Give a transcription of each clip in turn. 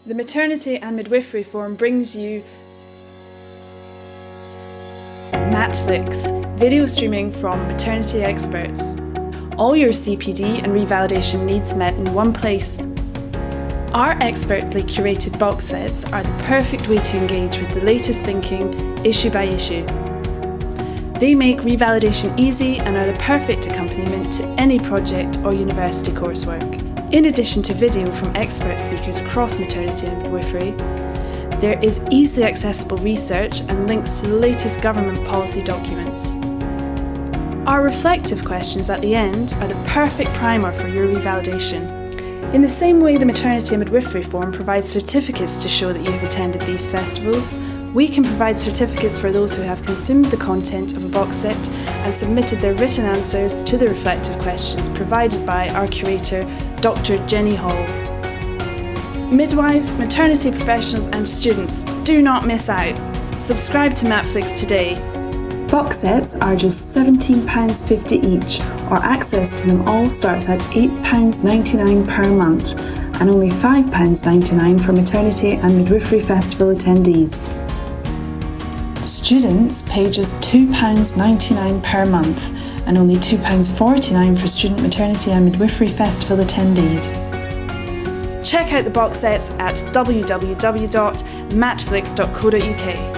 The Maternity and Midwifery Forum brings you Matflix, video streaming from maternity experts. All your CPD and revalidation needs met in one place. Our expertly curated box sets are the perfect way to engage with the latest thinking, issue by issue. They make revalidation easy and are the perfect accompaniment to any project or university coursework. In addition to video from expert speakers across maternity and midwifery, there is easily accessible research and links to the latest government policy documents. Our reflective questions at the end are the perfect primer for your revalidation. In the same way the Maternity and Midwifery Forum provides certificates to show that you have attended these festivals, we can provide certificates for those who have consumed the content of a box set and submitted their written answers to the reflective questions provided by our curator, Dr. Jenny Hall. Midwives, maternity professionals and students, do not miss out. Subscribe to Matflix today. Box sets are just £17.50 each, or access to them all starts at £8.99 per month and only £5.99 for Maternity and Midwifery Festival attendees. Students pay just £2.99 per month and only £2.49 for Student Maternity and Midwifery Festival attendees. Check out the box sets at www.matflix.co.uk.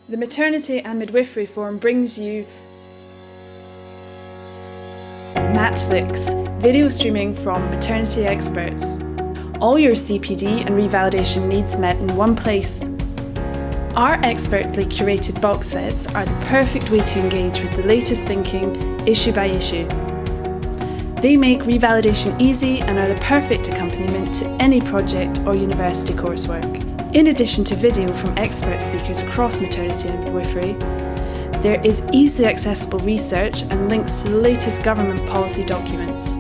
The Maternity and Midwifery Forum brings you Matflix, video streaming from maternity experts. All your CPD and revalidation needs met in one place. Our expertly curated box sets are the perfect way to engage with the latest thinking, issue by issue. They make revalidation easy and are the perfect accompaniment to any project or university coursework. In addition to video from expert speakers across maternity and midwifery, there is easily accessible research and links to the latest government policy documents.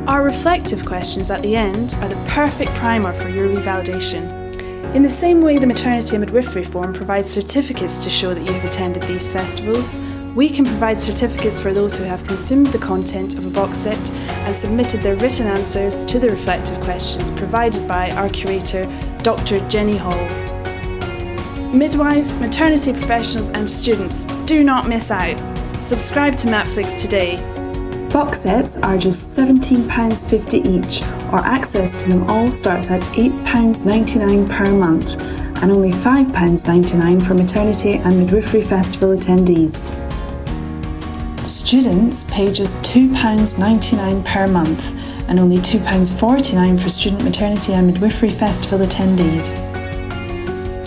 Our reflective questions at the end are the perfect primer for your revalidation. In the same way the Maternity and Midwifery Forum provides certificates to show that you have attended these festivals, we can provide certificates for those who have consumed the content of a box set and submitted their written answers to the reflective questions provided by our curator, Dr. Jenny Hall. Midwives, maternity professionals and students, do not miss out. Subscribe to Matflix today. Box sets are just £17.50 each, or access to them all starts at £8.99 per month and only £5.99 for Maternity and Midwifery Festival attendees. Students pay just £2.99 per month and only £2.49 for Student Maternity and Midwifery Festival attendees.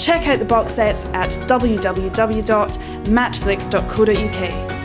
Check out the box sets at www.matflix.co.uk.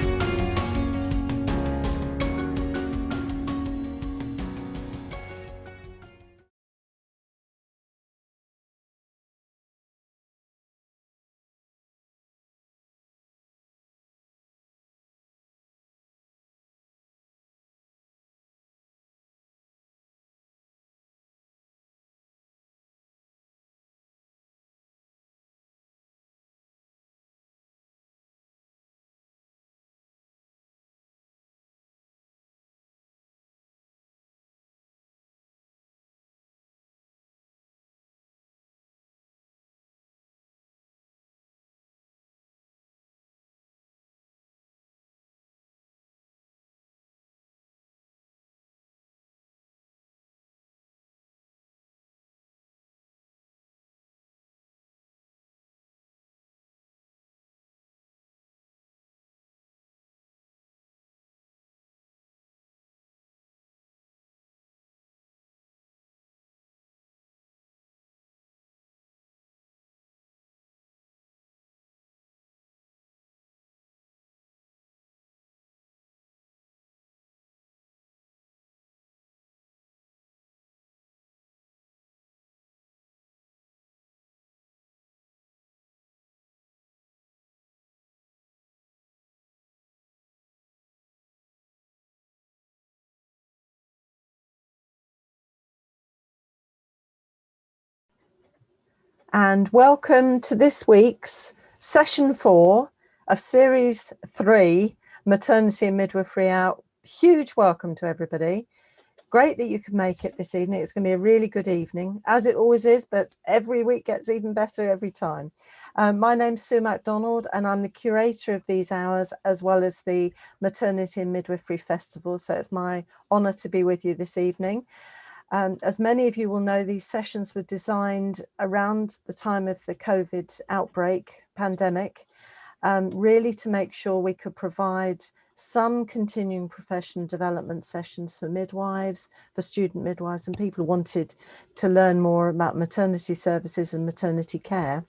And welcome to this week's session 4 of series 3, Maternity and Midwifery Hour. Huge welcome to everybody. Great that you could make it this evening. It's going to be a really good evening, as it always is, but every week gets even better every time. My name's Sue MacDonald, and I'm the curator of these hours, as well as the Maternity and Midwifery Festival. So it's my honour to be with you this evening. As many of you will know, these sessions were designed around the time of the COVID outbreak, pandemic, really to make sure we could provide some continuing profession development sessions for midwives, for student midwives, and people who wanted to learn more about maternity services and maternity care.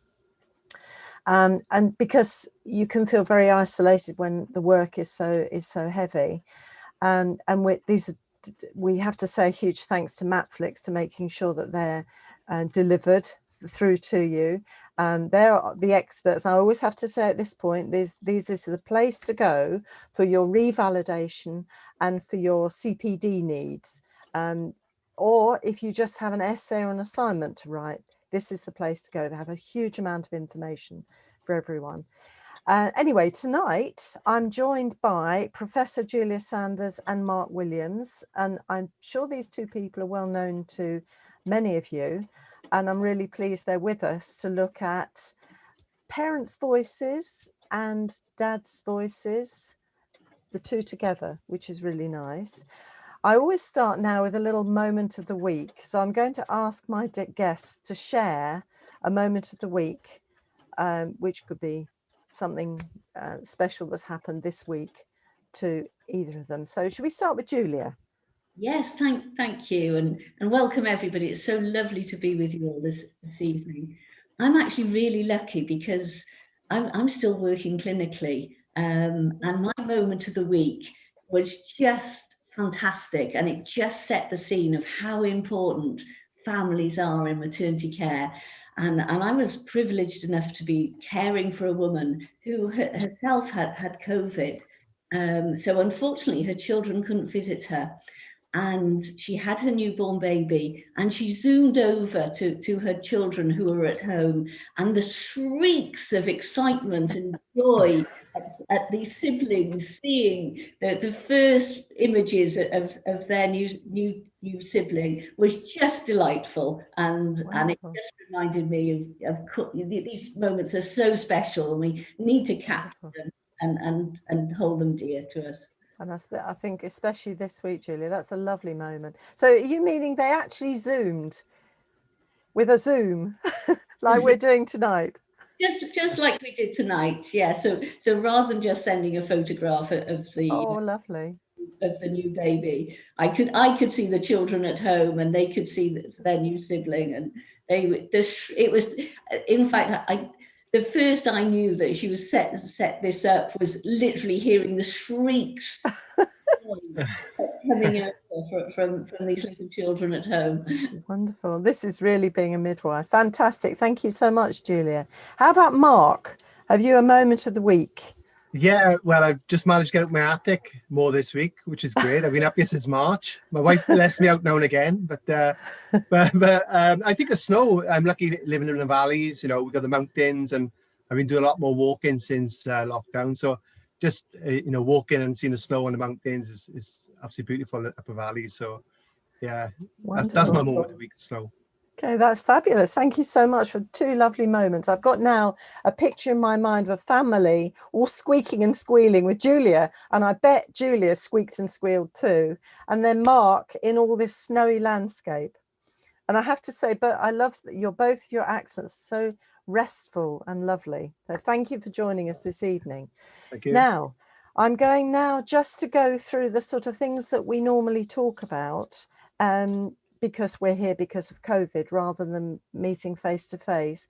And because you can feel very isolated when the work is so heavy, and we have to say a huge thanks to Matflix to making sure that they're delivered through to you. They're the experts. I always have to say at this point, these is the place to go for your revalidation and for your CPD needs. Or if you just have an essay or an assignment to write, this is the place to go. They have a huge amount of information for everyone. Anyway, tonight I'm joined by Professor Julia Sanders and Mark Williams, and I'm sure these two people are well known to many of you, and I'm really pleased they're with us to look at parents' voices and dads' voices, the two together, which is really nice. I always start now with a little moment of the week, so I'm going to ask my guests to share a moment of the week, which could be something special that's happened this week to either of them. So should we start with Julia? Yes, thank you, and welcome everybody. It's so lovely to be with you all this evening. I'm actually really lucky because I'm still working clinically, and my moment of the week was just fantastic, and it just set the scene of how important families are in maternity care. And I was privileged enough to be caring for a woman who herself had COVID. So unfortunately, her children couldn't visit her. And she had her newborn baby, and she zoomed over to her children who were at home, and the shrieks of excitement and joy at these siblings seeing the first images of their new sibling was just delightful, and it just reminded me of these moments are so special, and we need to capture them and hold them dear to us. And I think especially this week, Julia, that's a lovely moment. So are you meaning they actually zoomed with a Zoom like we're doing tonight? Just like we did tonight, yeah. So rather than just sending a photograph of the lovely. of the new baby. I could see the children at home, and they could see their new sibling, and it was, in fact, the first I knew that she was set this up was literally hearing the shrieks coming out from these little children at home. Wonderful. This is really being a midwife. Fantastic. Thank you so much, Julia. How about Mark? Have you a moment of the week? Yeah, well, I've just managed to get out my attic more this week, which is great. I've been up here since March. My wife lets me out now and again, but I think the snow. I'm lucky living in the valleys. You know, we've got the mountains, and I've been doing a lot more walking since lockdown. So just walking and seeing the snow on the mountains is absolutely beautiful up the valleys. So yeah, that's my moment of the week. The snow. Okay, that's fabulous. Thank you so much for two lovely moments. I've got now a picture in my mind of a family all squeaking and squealing with Julia, and I bet Julia squeaked and squealed too. And then Mark in all this snowy landscape. And I have to say, but I love your accents so restful and lovely. So thank you for joining us this evening. Thank you. Now, I'm going now just to go through the sort of things that we normally talk about. Because we're here because of COVID rather than meeting face to face.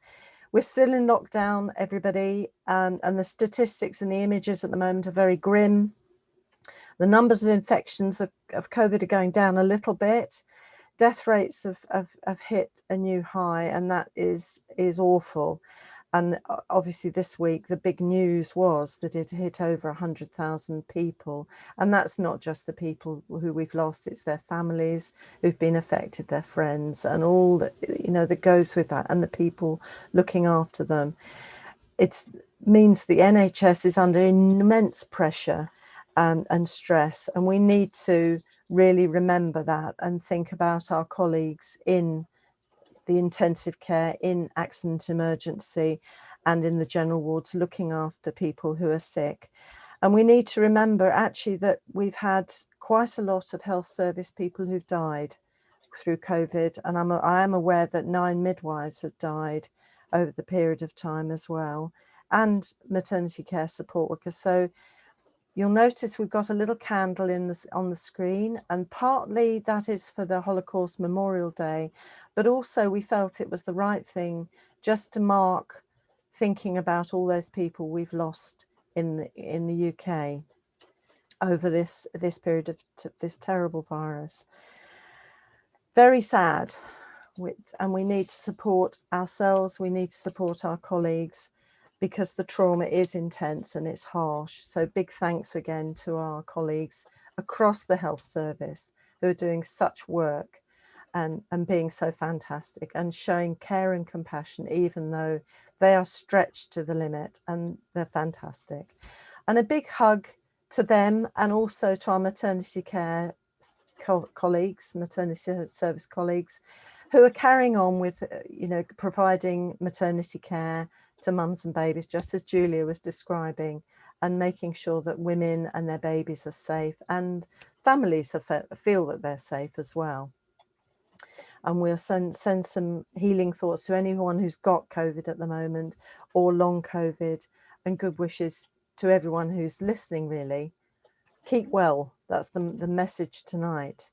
We're still in lockdown, everybody, and the statistics and the images at the moment are very grim. The numbers of infections of COVID are going down a little bit. Death rates have hit a new high, and that is awful. And obviously this week, the big news was that it hit over 100,000 people. And that's not just the people who we've lost, it's their families who've been affected, their friends, and all that, that goes with that, and the people looking after them. It means the NHS is under immense pressure and stress. And we need to really remember that and think about our colleagues in the intensive care, in accident emergency, and in the general wards, looking after people who are sick. And we need to remember actually that we've had quite a lot of health service people who've died through COVID, and I am aware that 9 midwives have died over the period of time as well, and maternity care support workers. So you'll notice we've got a little candle on the screen, and partly that is for the Holocaust Memorial Day, but also we felt it was the right thing just to mark thinking about all those people we've lost in the UK over this period of this terrible virus. Very sad, and we need to support ourselves, we need to support our colleagues, because the trauma is intense and it's harsh. So big thanks again to our colleagues across the health service who are doing such work and being so fantastic and showing care and compassion, even though they are stretched to the limit, and they're fantastic. And a big hug to them, and also to our maternity care colleagues, maternity service colleagues, who are carrying on with, providing maternity care to mums and babies, just as Julia was describing, and making sure that women and their babies are safe, and families feel that they're safe as well. And we'll send some healing thoughts to anyone who's got COVID at the moment, or long COVID, and good wishes to everyone who's listening, really. Keep well, that's the message tonight.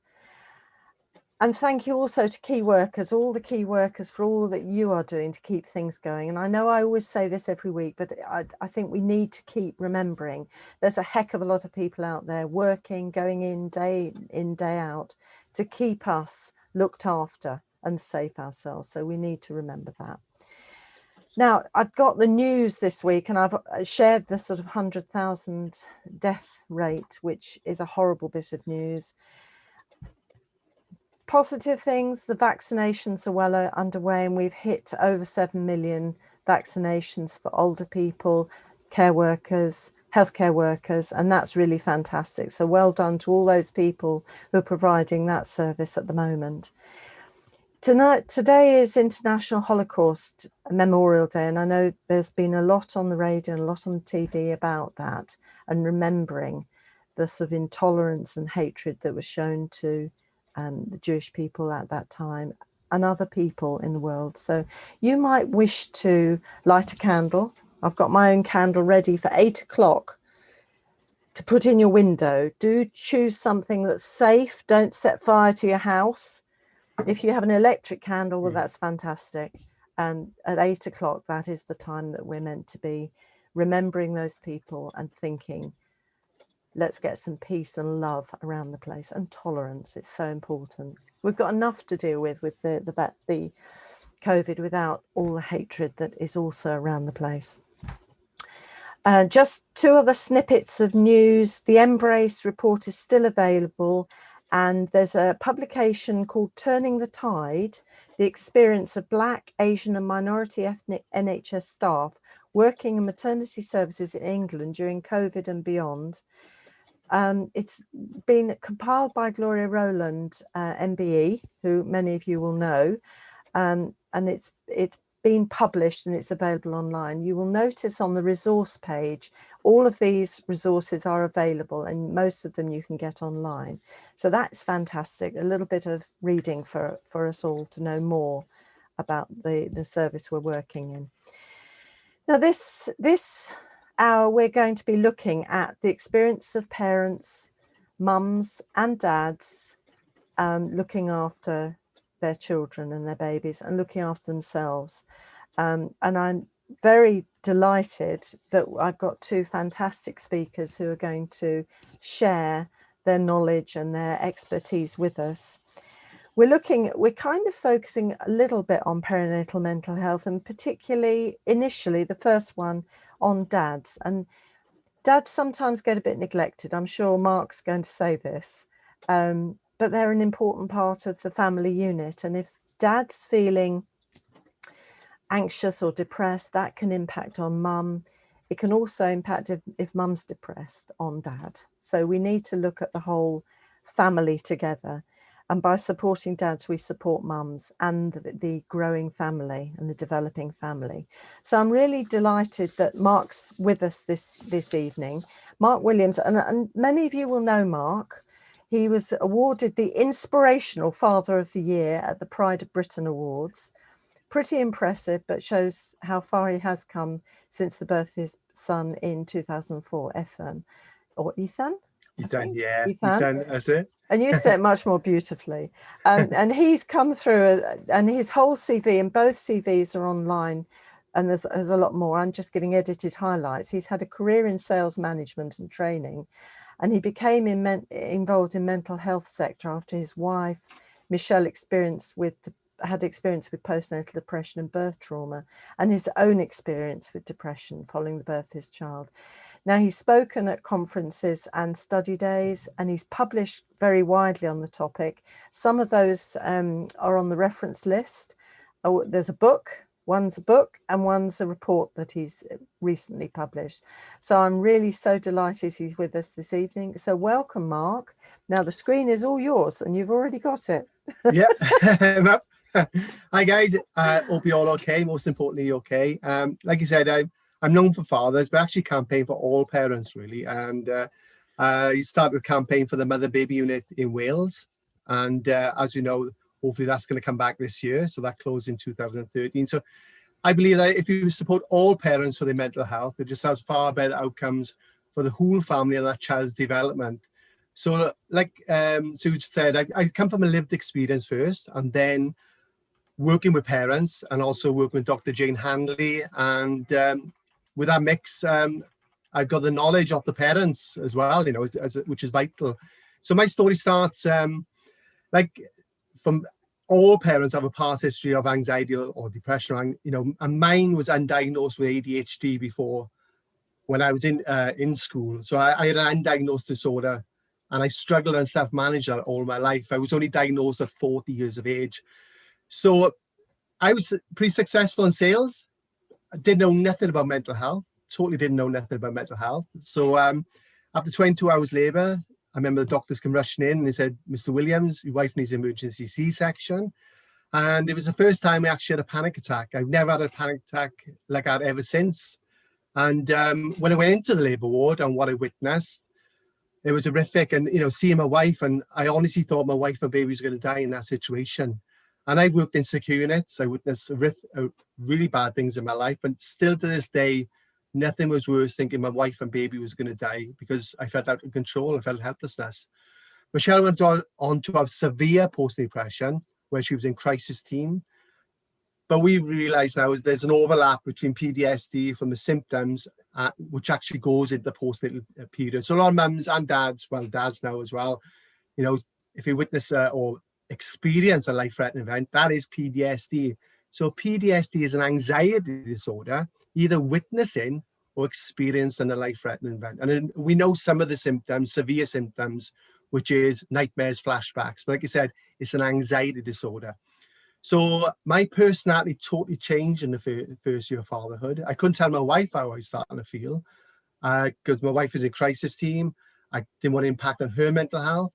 And thank you also to key workers, all the key workers, for all that you are doing to keep things going. And I know I always say this every week, but I think we need to keep remembering there's a heck of a lot of people out there working, going in, day out, to keep us looked after and safe ourselves. So we need to remember that. Now, I've got the news this week, and I've shared the sort of 100,000 death rate, which is a horrible bit of news. Positive things, the vaccinations are well underway, and we've hit over 7 million vaccinations for older people, care workers, healthcare workers, and that's really fantastic. So well done to all those people who are providing that service at the moment. Today is International Holocaust Memorial Day, and I know there's been a lot on the radio and a lot on the TV about that, and remembering the sort of intolerance and hatred that was shown to the Jewish people at that time and other people in the world. So you might wish to light a candle. I've got my own candle ready for 8 o'clock to put in your window. Do choose something that's safe. Don't set fire to your house. If you have an electric candle, well, that's fantastic. And at 8 o'clock, that is the time that we're meant to be remembering those people and thinking, let's get some peace and love around the place, and tolerance. It's so important. We've got enough to deal with the COVID without all the hatred that is also around the place. Just 2 other snippets of news. The Embrace report is still available, and there's a publication called Turning the Tide, the experience of Black, Asian and minority ethnic NHS staff working in maternity services in England during COVID and beyond. It's been compiled by Gloria Rowland, MBE, who many of you will know, and it's been published and it's available online. You will notice on the resource page, all of these resources are available, and most of them you can get online. So that's fantastic. A little bit of reading for us all to know more about the service we're working in. Now this hour, we're going to be looking at the experience of parents, mums and dads, looking after their children and their babies and looking after themselves. And I'm very delighted that I've got 2 fantastic speakers who are going to share their knowledge and their expertise with us. We're kind of focusing a little bit on perinatal mental health, and particularly initially the first one on dads. And dads sometimes get a bit neglected. I'm sure Mark's going to say this, but they're an important part of the family unit. And if dad's feeling anxious or depressed, that can impact on mum. It can also impact if mum's depressed on dad. So we need to look at the whole family together. And by supporting dads, we support mums and the growing family and the developing family. So I'm really delighted that Mark's with us this evening. Mark Williams, and many of you will know Mark. He was awarded the Inspirational Father of the Year at the Pride of Britain Awards. Pretty impressive, but shows how far he has come since the birth of his son in 2004, Ethan. Or Ethan? Ethan, yeah. Ethan, that's it. And you say it much more beautifully. And he's come through, and his whole CV, and both CVs are online, and there's a lot more. I'm just giving edited highlights. He's had a career in sales management and training, and he became involved in mental health sector after his wife, Michelle, had experience with postnatal depression and birth trauma, and his own experience with depression following the birth of his child. Now, he's spoken at conferences and study days, and he's published very widely on the topic. Some of those are on the reference list. Oh, there's a book. One's a book and one's a report that he's recently published. So I'm really so delighted he's with us this evening. So welcome, Mark. Now the screen is all yours and you've already got it. Yeah. Hi guys, hope you're all okay. Most importantly, you're okay. Like you said, I'm known for fathers, but actually campaign for all parents really. And he started the campaign for the mother baby unit in Wales. And as you know, hopefully that's going to come back this year. So that closed in 2013. So I believe that if you support all parents for their mental health, it just has far better outcomes for the whole family and that child's development. So like Sue said, I come from a lived experience first, and then working with parents and also working with Dr. Jane Handley. And with that mix, I've got the knowledge of the parents as well, you know, which is vital. So my story starts like from all parents have a past history of anxiety or depression, you know, and mine was undiagnosed with ADHD before when I was in school. So I had an undiagnosed disorder and I struggled and self-managed that all my life. I was only diagnosed at 40 years of age. So I was pretty successful in sales. I didn't know nothing about mental health, totally didn't know nothing about mental health. So after 22 hours labor, I remember the doctors came rushing in and they said, Mr. Williams, your wife needs emergency C-section. And it was the first time I actually had a panic attack. I've never had a panic attack like that ever since. And when I went into the labor ward and what I witnessed, it was horrific. And, you know, seeing my wife, and I honestly thought my wife and baby was going to die in that situation. And I've worked in secure units. I witnessed really bad things in my life, but still to this day, nothing was worse thinking my wife and baby was going to die, because I felt out of control. I felt helplessness. Michelle went on to have severe postnatal depression, where she was in crisis team. But we realised now there's an overlap between PTSD from the symptoms, which actually goes into the postnatal period. So a lot of mums and dads, well, dads now as well, you know, if you witness or experience a life-threatening event, that is PTSD. So PTSD is an anxiety disorder, either witnessing or experiencing a life-threatening event. And then we know some of the symptoms, severe symptoms, which is nightmares, flashbacks. But like I said, it's an anxiety disorder. So my personality totally changed in the first year of fatherhood. I couldn't tell my wife how I was starting to feel, because my wife is in crisis team. I didn't want to impact on her mental health.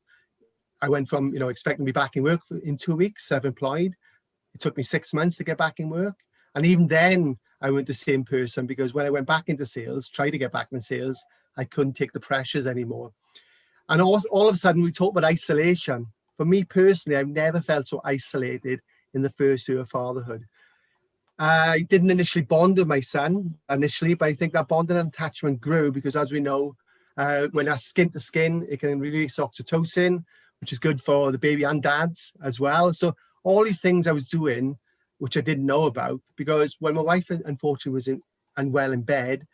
I went from, you know, expecting to be back in work in 2 weeks, self-employed. It took me 6 months to get back in work. And even then, I weren't the same person, because when I went back into sales, tried to get back into sales, I couldn't take the pressures anymore. And all of a sudden, we talk about isolation. For me personally, I've never felt so isolated in the first year of fatherhood. I didn't initially bond with my son initially, but I think that bond and attachment grew, because as we know, when that's skin to skin, it can release oxytocin, which is good for the baby and dads as well. So all these things I was doing, which I didn't know about, because when my wife unfortunately was unwell in bed,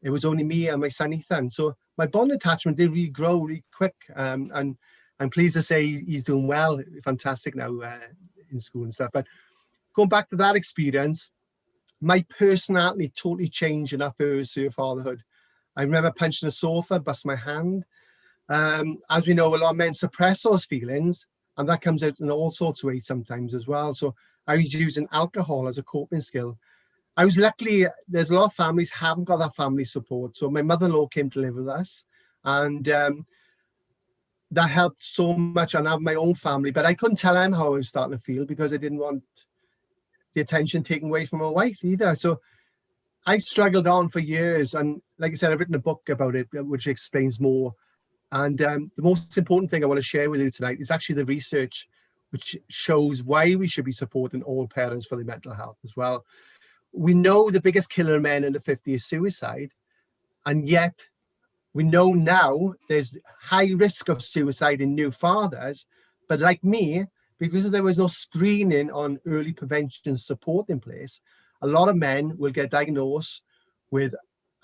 it was only me and my son Ethan. So my bond attachment did really grow really quick. And I'm pleased to say he's doing well, fantastic now in school and stuff. But going back to that experience, my personality totally changed in that first year of fatherhood. I remember punching a sofa, bust my hand. As we know, a lot of men suppress those feelings, and that comes out in all sorts of ways sometimes as well. So I was using alcohol as a coping skill. I was lucky, there's a lot of families haven't got that family support. So my mother-in-law came to live with us, and that helped so much. And I have my own family, but I couldn't tell him how I was starting to feel, because I didn't want the attention taken away from my wife either. So I struggled on for years. And like I said, I've written a book about it, which explains more. And the most important thing I want to share with you tonight is actually the research, which shows why we should be supporting all parents for their mental health as well. We know the biggest killer of men under 50 is suicide. And yet we know now there's high risk of suicide in new fathers. But like me, because there was no screening on early prevention support in place, a lot of men will get diagnosed with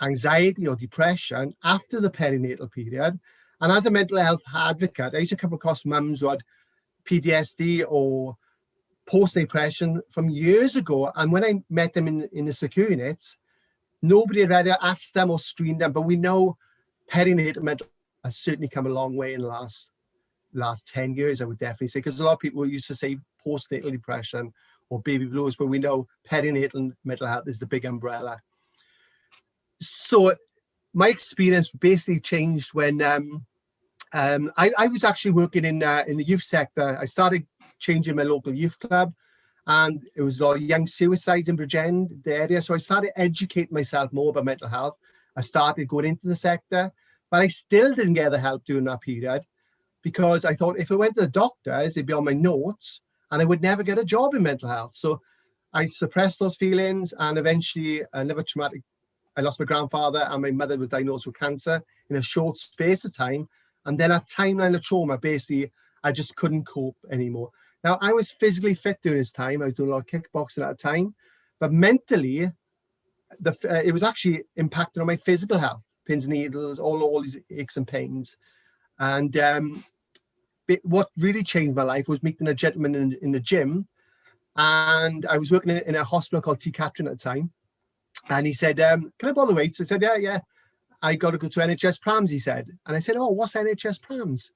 anxiety or depression after the perinatal period. And as a mental health advocate, I used to come across mums who had PTSD or postnatal depression from years ago. And when I met them in the secure units, nobody had ever asked them or screened them. But we know perinatal mental health has certainly come a long way in the last 10 years, I would definitely say, because a lot of people used to say postnatal depression or baby blues, but we know perinatal mental health is the big umbrella. So my experience basically changed when I was actually working in the youth sector. I started changing my local youth club, and it was a lot of young suicides in Bridgend, the area. So I started educating myself more about mental health. I started going into the sector, but I still didn't get the help during that period, because I thought if I went to the doctors, it'd be on my notes and I would never get a job in mental health. So I suppressed those feelings, and eventually I lost my grandfather, and my mother was diagnosed with cancer in a short space of time. And then a timeline of trauma, basically, I just couldn't cope anymore. Now, I was physically fit during this time. I was doing a lot of kickboxing at the time, but mentally, it was actually impacting on my physical health, pins and needles, all these aches and pains. And what really changed my life was meeting a gentleman in the gym. And I was working in a hospital called T. Catherine at the time. And he said, can I bother weights? I said, yeah. I got to go to NHS Prams, he said. And I said, oh, what's NHS Prams?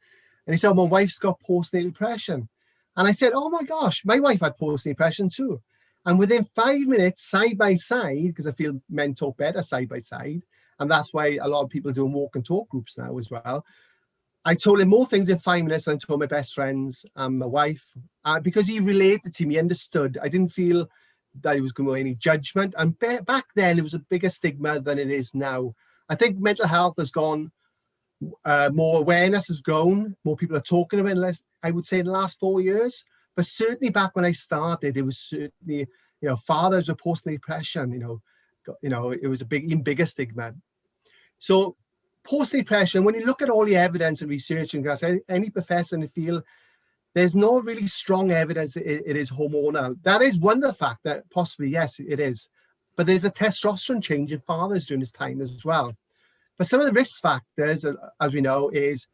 And he said, my wife's got postnatal depression. And I said, oh my gosh, my wife had postnatal depression too. And within 5 minutes, side by side, because I feel men talk better side by side, and that's why a lot of people are doing walk and talk groups now as well. I told him more things in 5 minutes than I told my best friends and my wife, because he related to me, understood. I didn't feel that he was going to be any judgment. And back then, it was a bigger stigma than it is now. I think mental health has gone, more awareness has grown, more people are talking about it, I would say in the last 4 years. But certainly back when I started, it was certainly, fathers with postnatal depression, you know, it was a even bigger stigma. So postnatal depression, when you look at all the evidence and research, and any professor in the field, there's no really strong evidence that it is hormonal. That is one of the factors that possibly, yes, it is. But there's a testosterone change in fathers during this time as well. But some of the risk factors, as we know, is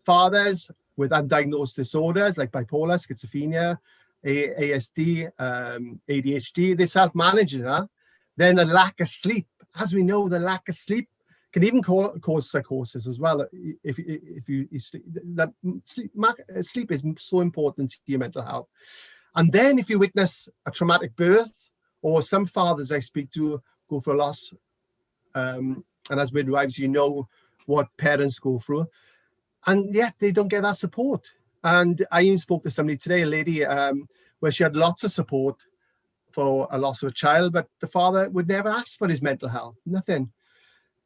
fathers with undiagnosed disorders like bipolar, schizophrenia, ASD, ADHD, they self-managing that. Then the lack of sleep. As we know, the lack of sleep can even cause psychosis as well. If you sleep is so important to your mental health. And then if you witness a traumatic birth, or some fathers I speak to go for a loss, and as midwives, you know what parents go through, and yet they don't get that support. And I even spoke to somebody today, a lady, where she had lots of support for a loss of a child, but the father would never ask for his mental health, nothing.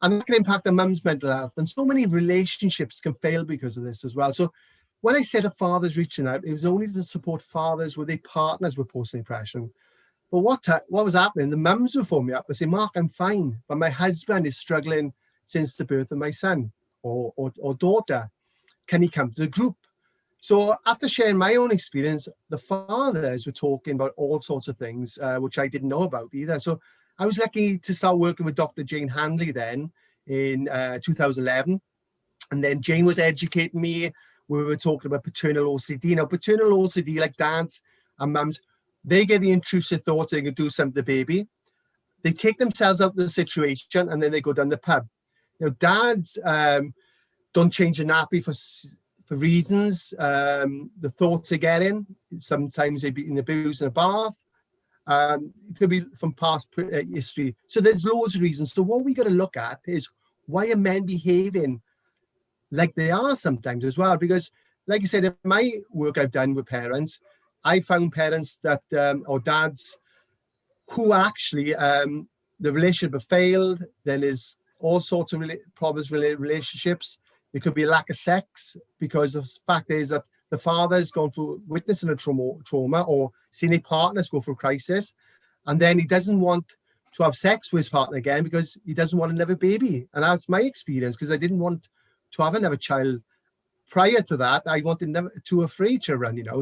And that can impact the mum's mental health. And so many relationships can fail because of this as well. So when I said that fathers reaching out, it was only to support fathers with their partners with postnatal depression. But what was happening, the mums would phone me up and say, Mark, I'm fine, but my husband is struggling since the birth of my son or daughter. Can he come to the group? So after sharing my own experience, the fathers were talking about all sorts of things, which I didn't know about either. So I was lucky to start working with Dr. Jane Handley then in 2011. And then Jane was educating me. We were talking about paternal OCD. Now, paternal OCD, like dads and mums, they get the intrusive thoughts they can do something to the baby. They take themselves out of the situation and then they go down the pub. You know, dads don't change the nappy for reasons. The thoughts they get in, sometimes they've been abused in a bath. It could be from past history. So there's loads of reasons. So what we got to look at is, why are men behaving like they are sometimes as well? Because like I said, in my work I've done with parents, I found parents that, or dads, who actually, the relationship have failed. Then there's all sorts of problems with relationships. It could be a lack of sex, because the fact is that the father's gone through witnessing a trauma or seeing his partners go through crisis, and then he doesn't want to have sex with his partner again because he doesn't want another baby. And that's my experience, because I didn't want to have another child. Prior to that, I wanted two or three children, you know.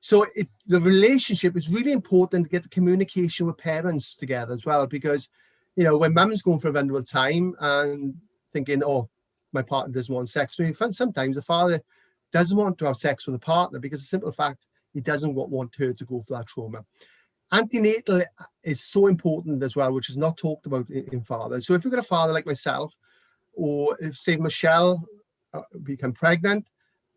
So the relationship is really important to get the communication with parents together as well, because, you know, when mum's going for a vulnerable time and thinking, oh, my partner doesn't want sex. So sometimes the father doesn't want to have sex with a partner because the simple fact, he doesn't want her to go for that trauma. Antenatal is so important as well, which is not talked about in fathers. So if you've got a father like myself, or if, say, Michelle become pregnant,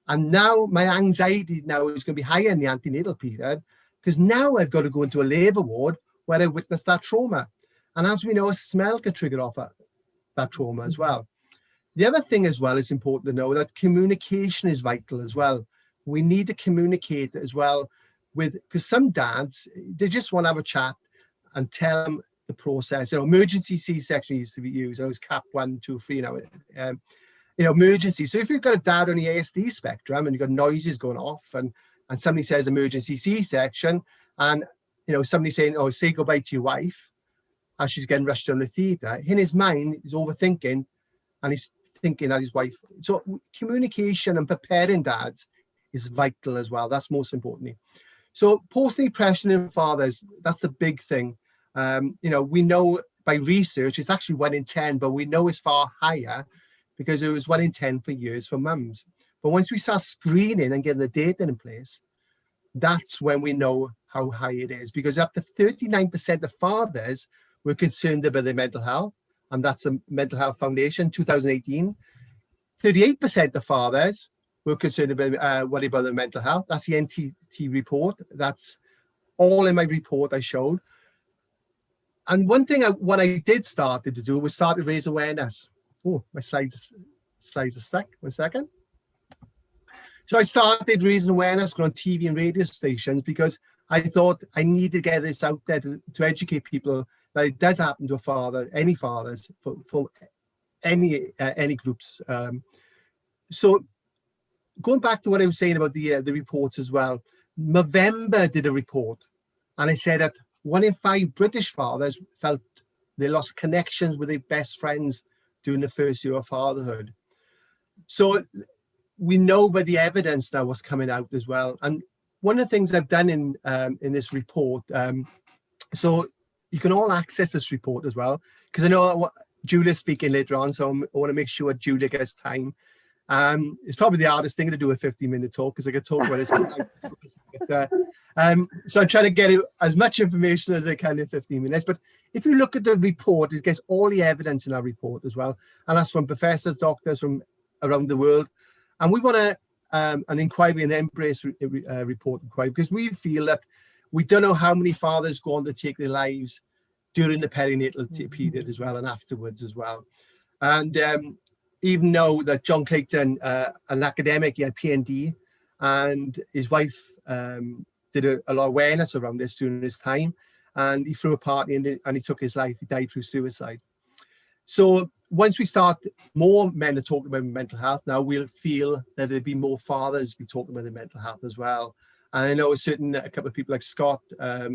and now my anxiety now is going to be higher in the antenatal period, because now I've got to go into a labour ward where I witnessed that trauma. And as we know, a smell can trigger off that trauma as well. The other thing as well is important to know that communication is vital as well. We need to communicate as well because some dads, they just want to have a chat and tell them the process. You know, emergency C-section used to be used. It was CAP 1, 2, 3 now. You know, emergency. So if you've got a dad on the ASD spectrum and you've got noises going off and somebody says emergency C-section, and, you know, somebody saying, oh, say goodbye to your wife as she's getting rushed down the theatre, in his mind, he's overthinking and he's thinking that his wife. So communication and preparing dads is vital as well. That's most importantly. So postnatal depression in fathers, that's the big thing. You know, we know by research, it's actually 1 in 10, but we know it's far higher because it was 1 in 10 for years for mums. But once we start screening and getting the data in place, that's when we know how high it is, because up to 39% of fathers were concerned about their mental health. And that's the Mental Health Foundation, 2018. 38% of fathers were concerned about worried about their mental health. That's the NTT report. That's all in my report I showed. And one thing what I did started to do was start to raise awareness. Oh, my slides are stuck. 1 second. So I started raising awareness on TV and radio stations because I thought I needed to get this out there to educate people that it does happen to a father, any fathers, for any groups. So going back to what I was saying about the reports as well, November did a report, and I said that 1 in 5 British fathers felt They lost connections with their best friends during the first year of fatherhood. So we know by the evidence now what's coming out as well. And one of the things I've done in this report, so you can all access this report as well, because I know Julia's speaking later on, so I want to make sure Julia gets time. It's probably the hardest thing to do a 15-minute talk, because I could talk about it. So I'm trying to get as much information as I can in 15 minutes. But if you look at the report, it gets all the evidence in our report as well. And that's from professors, doctors from around the world. And we want an inquiry, an embrace report inquiry, because we feel that we don't know how many fathers go on to take their lives during the perinatal period as well, and afterwards as well. And even though that John Clayton, an academic, he had PhD, and his wife did a lot of awareness around this during his time, and he threw a party and he took his life. He died through suicide. So once we start, more men are talking about mental health now, we'll feel that there'll be more fathers be talking about their mental health as well. And I know a couple of people like Scott, a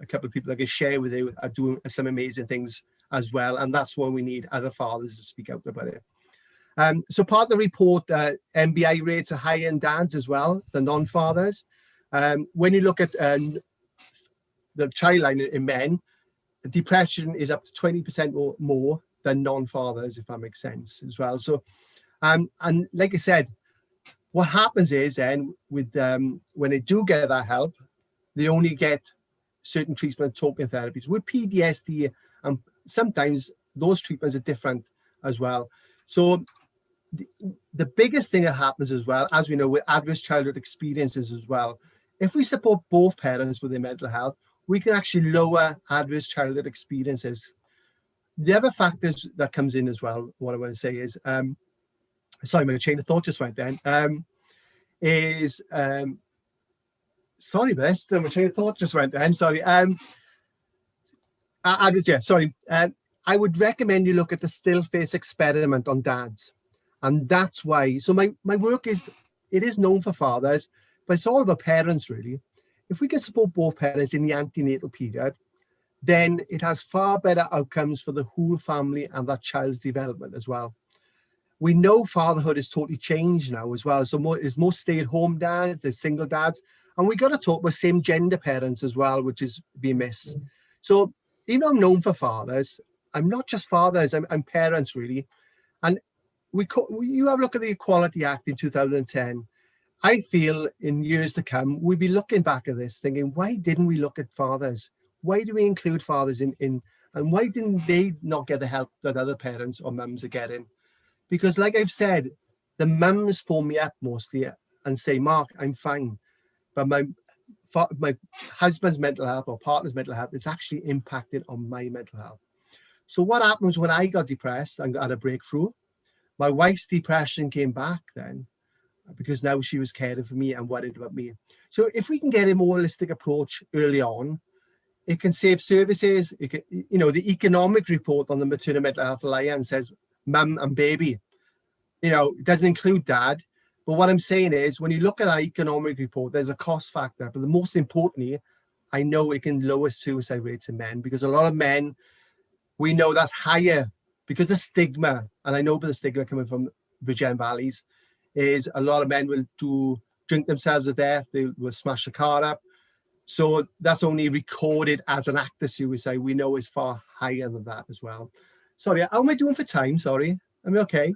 couple of people I can share with you are doing some amazing things as well. And that's why we need other fathers to speak out about it. So part of the report, MBI rates are higher in dads as well than non-fathers. When you look at the child line in men, depression is up to 20% more than non-fathers, if that makes sense as well. So, and like I said, what happens is then with when they do get that help, they only get certain treatment, talking therapies. With PTSD, and sometimes those treatments are different as well. So the biggest thing that happens as well, as we know, with adverse childhood experiences as well, if we support both parents with their mental health, we can actually lower adverse childhood experiences. The other factors that comes in as well, what I want to say is, sorry, my chain of thought just went then, sorry about this, my chain of thought just went then, sorry. I would recommend you look at the still face experiment on dads. And that's why, so my work is, it is known for fathers, but it's all about parents really. If we can support both parents in the antenatal period, then it has far better outcomes for the whole family and that child's development as well. We know fatherhood is totally changed now as well. So there's more stay-at-home dads, there's single dads, and we got to talk about same gender parents as well, which is being missed. So even though I'm known for fathers, I'm not just fathers, I'm parents really. And you have a look at the Equality Act in 2010. I feel in years to come, we'll be looking back at this thinking, why didn't we look at fathers? Why do we include fathers in and why didn't they not get the help that other parents or mums are getting? Because like I've said, the mums phone me up mostly and say, Mark, I'm fine. But my husband's mental health or partner's mental health is actually impacted on my mental health. So what happens when I got depressed and had a breakthrough? My wife's depression came back then, because now she was caring for me and worried about me. So if we can get a more holistic approach early on, it can save services. It can, you know, the economic report on the Maternity Mental Health Alliance says mum and baby. You know, it doesn't include dad. But what I'm saying is, when you look at that economic report, there's a cost factor. But the most importantly, I know it can lower suicide rates in men, because a lot of men, we know that's higher because of stigma. And I know about the stigma coming from Virgin Valleys, is a lot of men will drink themselves to death. They will smash the car up. So that's only recorded as an act of suicide. We know it's far higher than that as well. Sorry, how am I doing for time? Sorry, am I okay?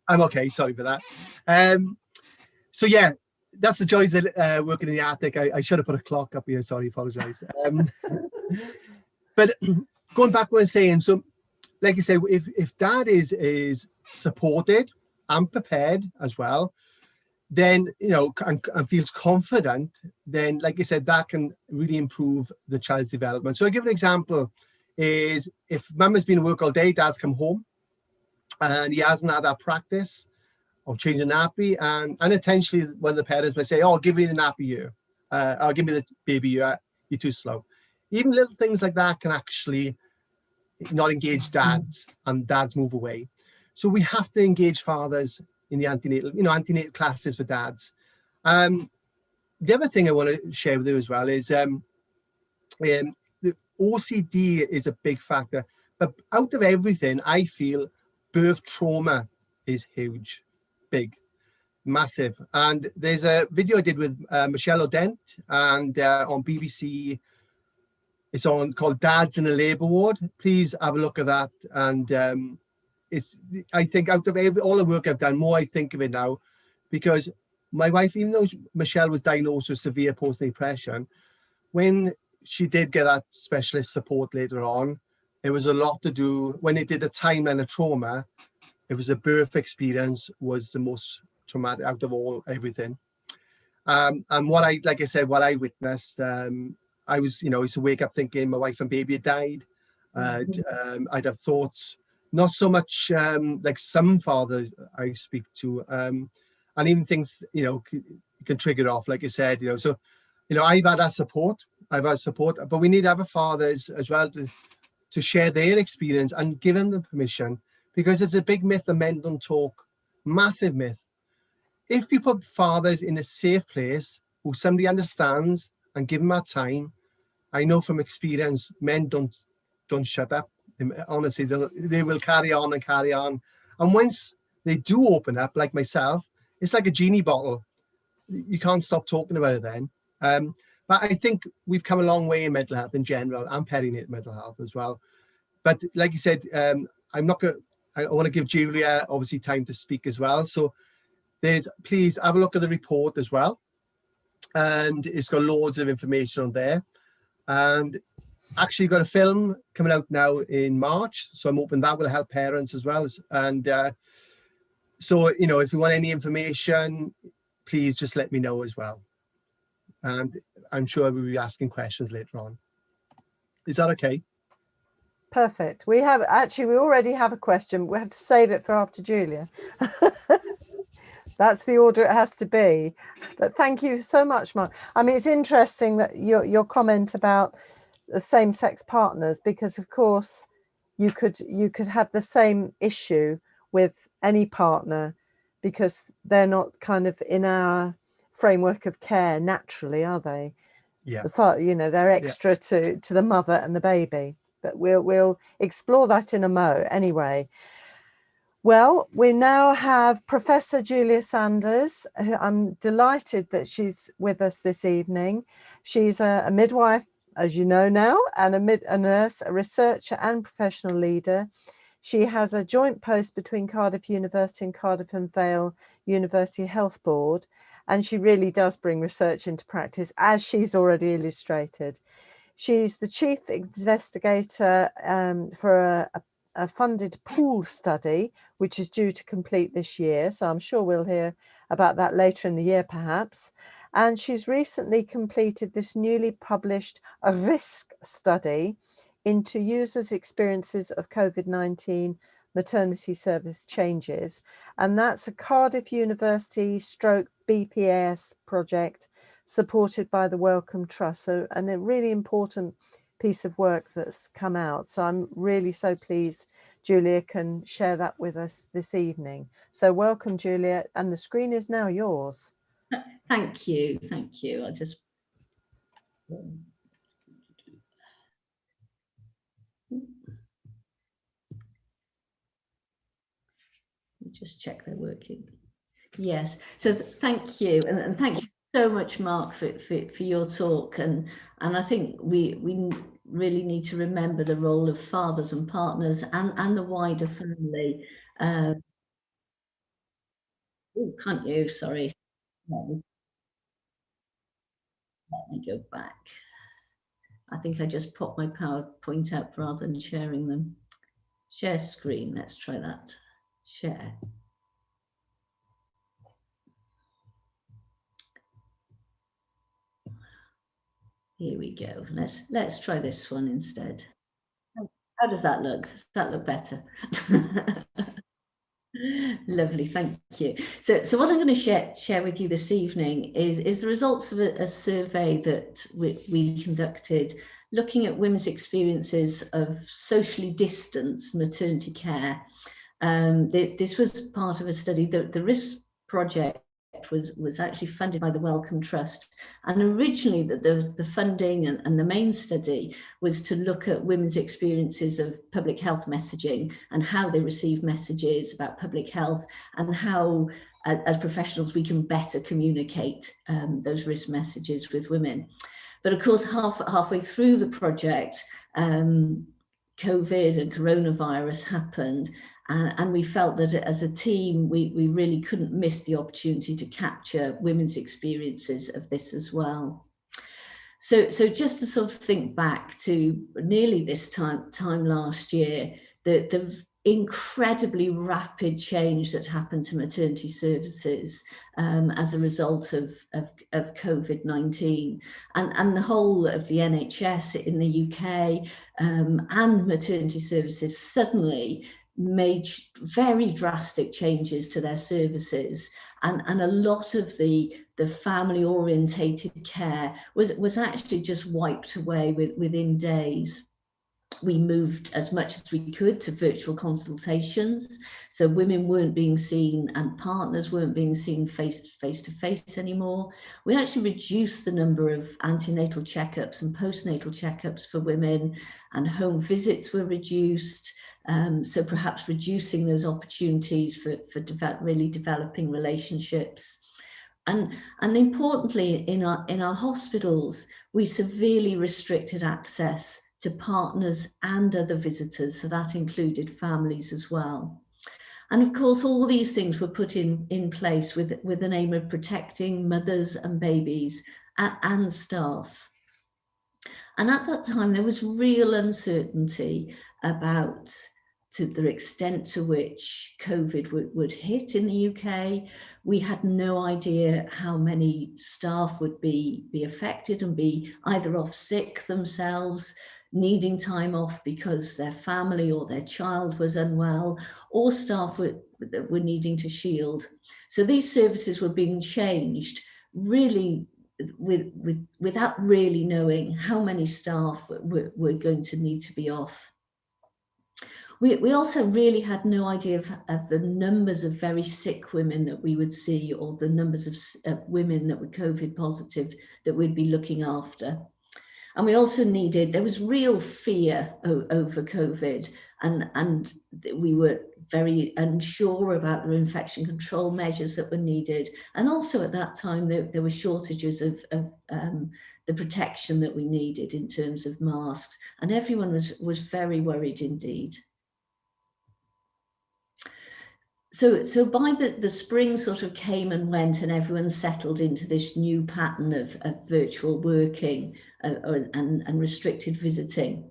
I'm okay, sorry for that. So yeah, that's the joys of working in the attic. I should have put a clock up here, sorry, apologise. But going back what I was saying, so like I said, if dad is supported and prepared as well, then, you know, and feels confident, then, like I said, that can really improve the child's development. So I give an example is if mum has been at work all day, dad's come home and he hasn't had that practice of changing nappy, and unintentionally when the parents may say, oh, give me the nappy here, or give me the baby here, you're too slow. Even little things like that can actually not engage dads, and dads move away. So we have to engage fathers in the antenatal, you know, antenatal classes for dads. The other thing I want to share with you as well is The OCD is a big factor, but out of everything, I feel birth trauma is huge, big, massive. And there's a video I did with Michelle O'Dent, and on BBC, it's on, called Dads in a Labour Ward. Please have a look at that. And it's, I think out of all the work I've done, more I think of it now, because my wife, even though Michelle was diagnosed with severe postnatal depression, when she did get that specialist support later on, it was a lot to do. When they did the timeline of trauma, it was the birth experience was the most traumatic out of everything. And what I, like I said, what I witnessed, I was, I used to wake up thinking my wife and baby had died. I'd have thoughts, not so much like some fathers I speak to, and even things, can trigger off, like I said, so, I've had that support. But we need other fathers as well to share their experience and give them the permission, because it's a big myth that men don't talk, massive myth. If you put fathers in a safe place who somebody understands and give them that time, I know from experience, men don't shut up. Honestly, they will carry on and carry on. And once they do open up, like myself, it's like a genie bottle. You can't stop talking about it then. But I think we've come a long way in mental health in general, and perinatal mental health as well. But like you said, I want to give Julia obviously time to speak as well. So please have a look at the report as well. And it's got loads of information on there. And actually got a film coming out now in March. So I'm hoping that will help parents as well. And so, if you want any information, please just let me know as well. And I'm sure we'll be asking questions later on. Is that okay? Perfect. We already have a question. We have to save it for after Julia. That's the order it has to be. But thank you so much, Mark. I mean, it's interesting that your comment about the same-sex partners, because of course you could have the same issue with any partner, because they're not kind of in our framework of care naturally, are they? Yeah. They're extra to the mother and the baby. But we'll explore that in a mo anyway. Well, we now have Professor Julia Sanders, who I'm delighted that she's with us this evening. She's a midwife, as you know now, and a nurse, a researcher and professional leader. She has a joint post between Cardiff University and Cardiff and Vale University Health Board, and she really does bring research into practice, as she's already illustrated. She's the chief investigator for a funded pool study, which is due to complete this year. So I'm sure we'll hear about that later in the year, perhaps. And she's recently completed this newly published a risk study into users' experiences of COVID-19 maternity service changes. And that's a Cardiff University / BPAS project supported by the Wellcome Trust. So, and a really important piece of work that's come out. So I'm really so pleased Julia can share that with us this evening. So welcome, Julia, and the screen is now yours. Thank you. I'll just check they're working. Yes, so thank you, and thank you so much, Mark, for your talk. And I think we really need to remember the role of fathers and partners and the wider family. Oh, can't you? Sorry. Let me go back. I think I just popped my PowerPoint up rather than sharing them. Share screen. Let's try that. Share. Here we go. Let's try this one instead. How does that look? Does that look better? Lovely, thank you. So what I'm going to share with you this evening is the results of a survey that we conducted, looking at women's experiences of socially distanced maternity care. This was part of a study, the RISK project, was actually funded by the Wellcome Trust. And originally the funding and the main study was to look at women's experiences of public health messaging and how they receive messages about public health, and how as professionals we can better communicate those risk messages with women. But of course, halfway through the project, COVID and coronavirus happened, and we felt that as a team, we really couldn't miss the opportunity to capture women's experiences of this as well. So just to sort of think back to nearly this time last year, the incredibly rapid change that happened to maternity services as a result of COVID-19, and the whole of the NHS in the UK and maternity services suddenly made very drastic changes to their services, and a lot of the family orientated care was actually just wiped away within days. We moved as much as we could to virtual consultations, so women weren't being seen and partners weren't being seen face to face anymore. We actually reduced the number of antenatal checkups and postnatal checkups for women, and home visits were reduced. So perhaps reducing those opportunities for really developing relationships. And importantly, in our hospitals, we severely restricted access to partners and other visitors, so that included families as well. And of course, all these things were put in place with an aim of protecting mothers and babies and staff. And at that time, there was real uncertainty about the extent to which COVID would hit in the UK. We had no idea how many staff would be affected and be either off sick themselves, needing time off because their family or their child was unwell, or staff that were needing to shield. So these services were being changed really without really knowing how many staff were going to need to be off. We also really had no idea of the numbers of very sick women that we would see, or the numbers of women that were COVID positive that we'd be looking after. And we also there was real fear over COVID, and we were very unsure about the infection control measures that were needed. And also at that time, there were shortages of the protection that we needed in terms of masks, and everyone was very worried indeed. So by the spring sort of came and went, and everyone settled into this new pattern of virtual working and restricted visiting.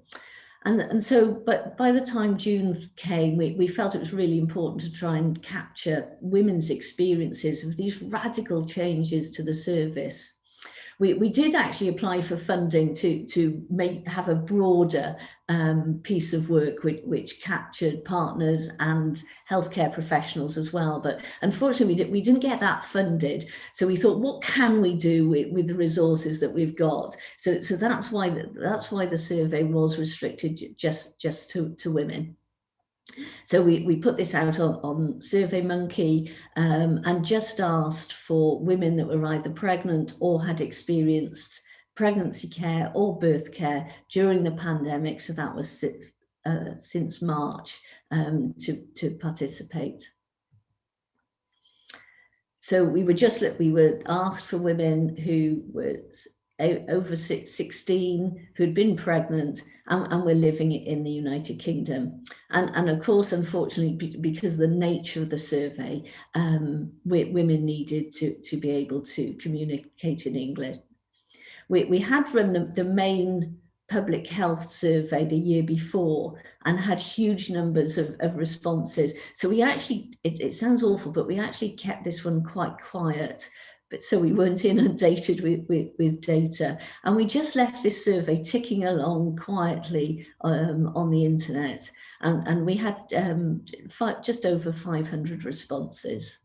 And so, but by the time June came, we felt it was really important to try and capture women's experiences of these radical changes to the service. We did actually apply for funding to have a broader piece of work which captured partners and healthcare professionals as well. But unfortunately, we didn't get that funded. So we thought, what can we do with the resources that we've got? So that's why the survey was restricted just to women. So we put this out on SurveyMonkey and just asked for women that were either pregnant or had experienced pregnancy care or birth care during the pandemic. So that was since March to participate. So we were asked for women who were over 16 who'd been pregnant and were living in the United Kingdom. And of course, unfortunately, because of the nature of the survey, women needed to be able to communicate in English. We had run the main public health survey the year before and had huge numbers of responses. So we actually, it sounds awful, but we actually kept this one quite quiet. But so we weren't inundated with data, and we just left this survey ticking along quietly on the internet, and we had just over 500 responses.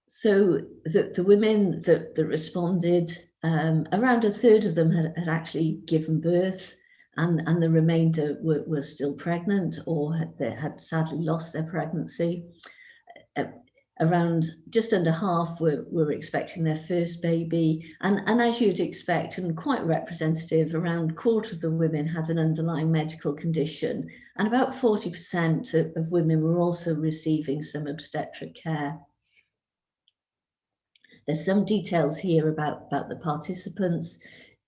So the women that responded, around a third of them had actually given birth, and the remainder were still pregnant or had sadly lost their pregnancy. around just under half were expecting their first baby. And as you'd expect, and quite representative, around a quarter of the women had an underlying medical condition, and about 40% of women were also receiving some obstetric care. There's some details here about the participants.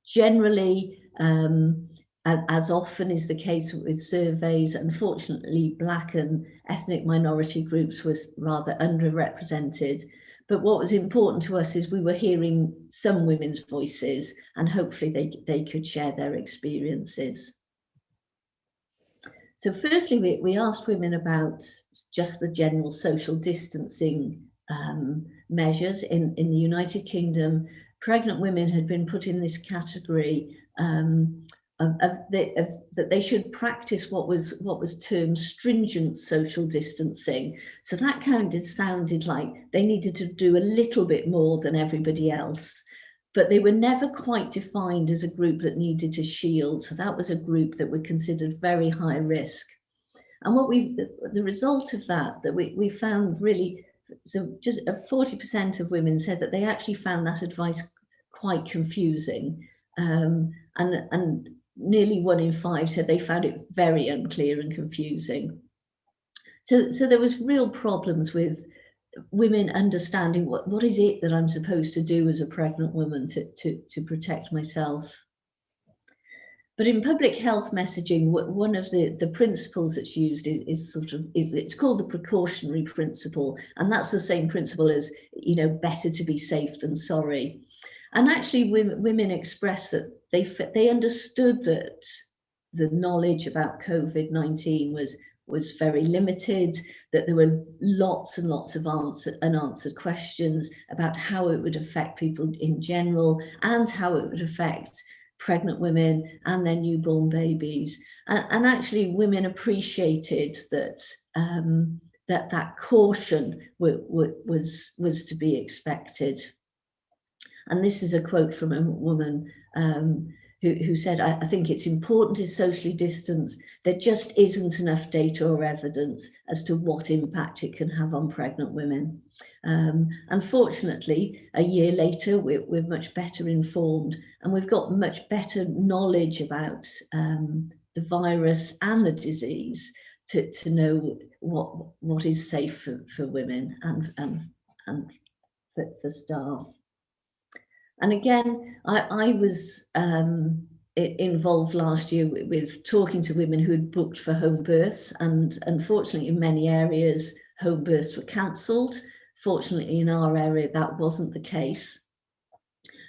Generally, as often is the case with surveys, unfortunately, Black and ethnic minority groups was rather underrepresented. But what was important to us is we were hearing some women's voices, and hopefully they could share their experiences. So firstly, we asked women about just the general social distancing measures. In the United Kingdom, pregnant women had been put in this category that they should practice what was termed stringent social distancing. So that sounded like they needed to do a little bit more than everybody else, but they were never quite defined as a group that needed to shield. So that was a group that were considered very high risk. And the result of that we found really, so just 40% of women said that they actually found that advice quite confusing. And nearly 1 in 5 said they found it very unclear and confusing. So there was real problems with women understanding what is it that I'm supposed to do as a pregnant woman to protect myself. But in public health messaging, one of the principles that's used is it's called the precautionary principle, and that's the same principle as, better to be safe than sorry. And actually, women expressed that they understood that the knowledge about COVID-19 was very limited, that there were lots and lots of unanswered questions about how it would affect people in general and how it would affect pregnant women and their newborn babies. And actually, women appreciated that that caution was to be expected. And this is a quote from a woman who said, I think it's important to socially distance. There just isn't enough data or evidence as to what impact it can have on pregnant women. Unfortunately, a year later, we're much better informed, and we've got much better knowledge about the virus and the disease to know what is safe for women and for staff. And again, I was involved last year with talking to women who had booked for home births, and unfortunately in many areas home births were cancelled. Fortunately in our area that wasn't the case,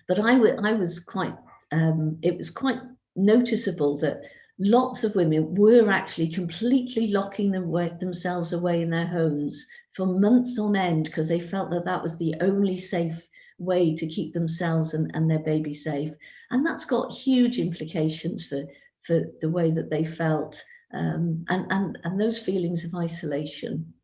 but I was quite it was quite noticeable that lots of women were actually completely locking themselves away in their homes for months on end because they felt that was the only safe way to keep themselves and their baby safe. And that's got huge implications for the way that they felt and those feelings of isolation.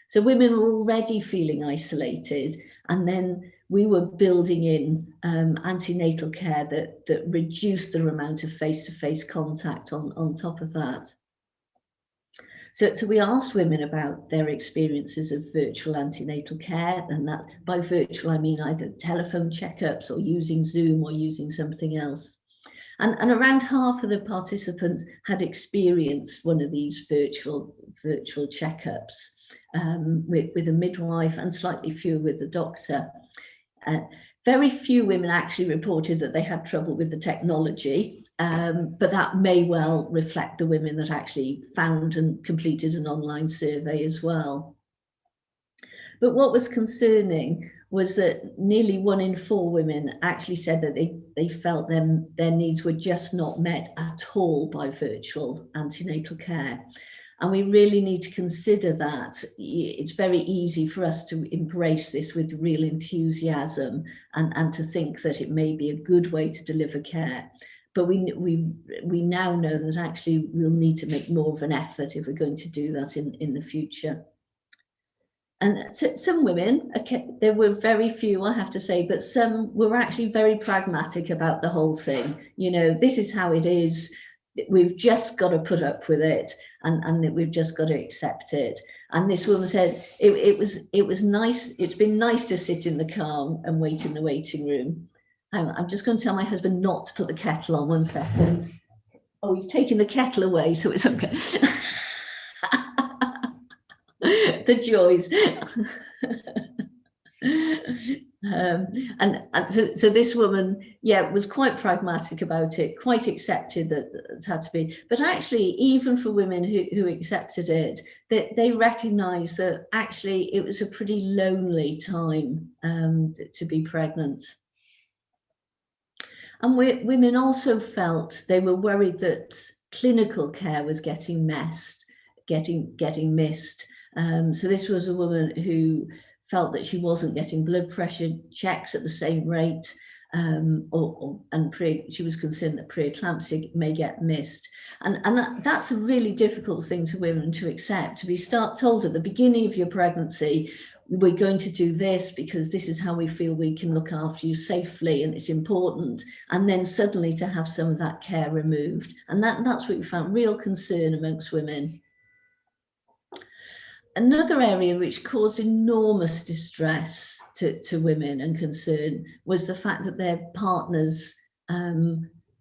So women were already feeling isolated, and then we were building in antenatal care that reduced the amount of face-to-face contact on top of that. So we asked women about their experiences of virtual antenatal care, and that by virtual I mean either telephone checkups or using Zoom or using something else. And around half of the participants had experienced one of these virtual checkups with a midwife, and slightly fewer with the doctor. Very few women actually reported that they had trouble with the technology, but that may well reflect the women that actually found and completed an online survey as well. But what was concerning was that nearly 1 in 4 women actually said that they felt their needs were just not met at all by virtual antenatal care. And we really need to consider that. It's very easy for us to embrace this with real enthusiasm and to think that it may be a good way to deliver care. But we now know that actually we'll need to make more of an effort if we're going to do that in the future. And some women, there were very few, I have to say, but some were actually very pragmatic about the whole thing. This is how it is. We've just got to put up with it, and that we've just got to accept it. And this woman said, it was nice. It's been nice to sit in the car and wait in the waiting room. I'm just going to tell my husband not to put the kettle on 1 second. Oh, he's taking the kettle away, so it's okay. The joys. So this woman, was quite pragmatic about it, quite accepted that it had to be. But actually, even for women who accepted it, they recognised that actually it was a pretty lonely time to be pregnant. And women also felt they were worried that clinical care was getting missed. So this was a woman who felt that she wasn't getting blood pressure checks at the same rate, she was concerned that preeclampsia may get missed. And that's a really difficult thing to women to accept, to be told at the beginning of your pregnancy, we're going to do this because this is how we feel we can look after you safely and it's important, and then suddenly to have some of that care removed. And that's what we found, real concern amongst women. Another area which caused enormous distress to women and concern was the fact that their partners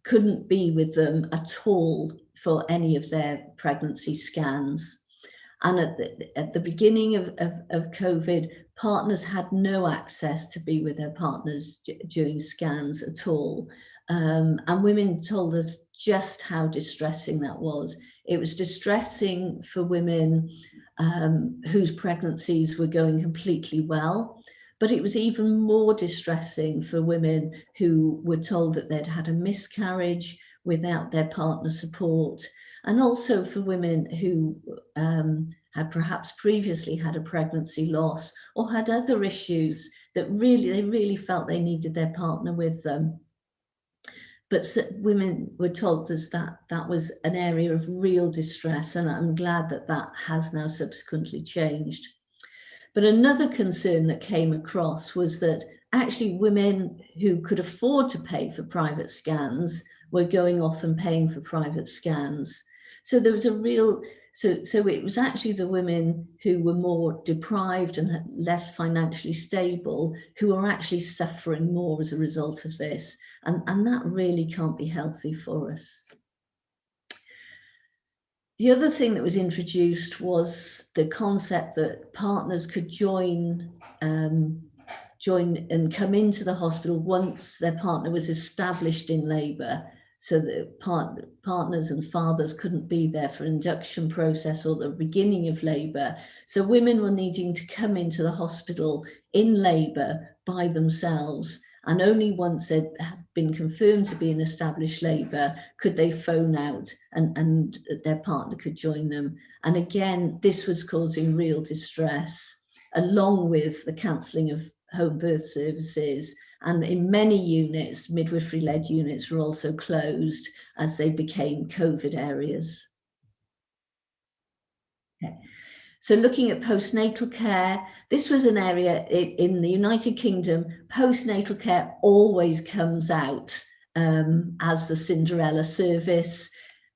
couldn't be with them at all for any of their pregnancy scans. And at the beginning of COVID, partners had no access to be with their partners during scans at all. And women told us just how distressing that was. It was distressing for women whose pregnancies were going completely well, but it was even more distressing for women who were told that they'd had a miscarriage without their partner support, and also for women who had perhaps previously had a pregnancy loss or had other issues that they really felt they needed their partner with them. But women were told us that was an area of real distress, and I'm glad that has now subsequently changed. But another concern that came across was that actually women who could afford to pay for private scans were going off and paying for private scans. So there was a real, so it was actually the women who were more deprived and less financially stable who are actually suffering more as a result of this. And that really can't be healthy for us. The other thing that was introduced was the concept that partners could join and come into the hospital once their partner was established in labour, so that partners and fathers couldn't be there for induction process or the beginning of labour. So women were needing to come into the hospital in labour by themselves, and only once they'd been confirmed to be in established labour could they phone out and their partner could join them. And again, this was causing real distress, along with the cancelling of home birth services. And in many units, midwifery-led units were also closed as they became COVID areas. Okay. So looking at postnatal care, this was an area in the United Kingdom. Postnatal care always comes out as the Cinderella service.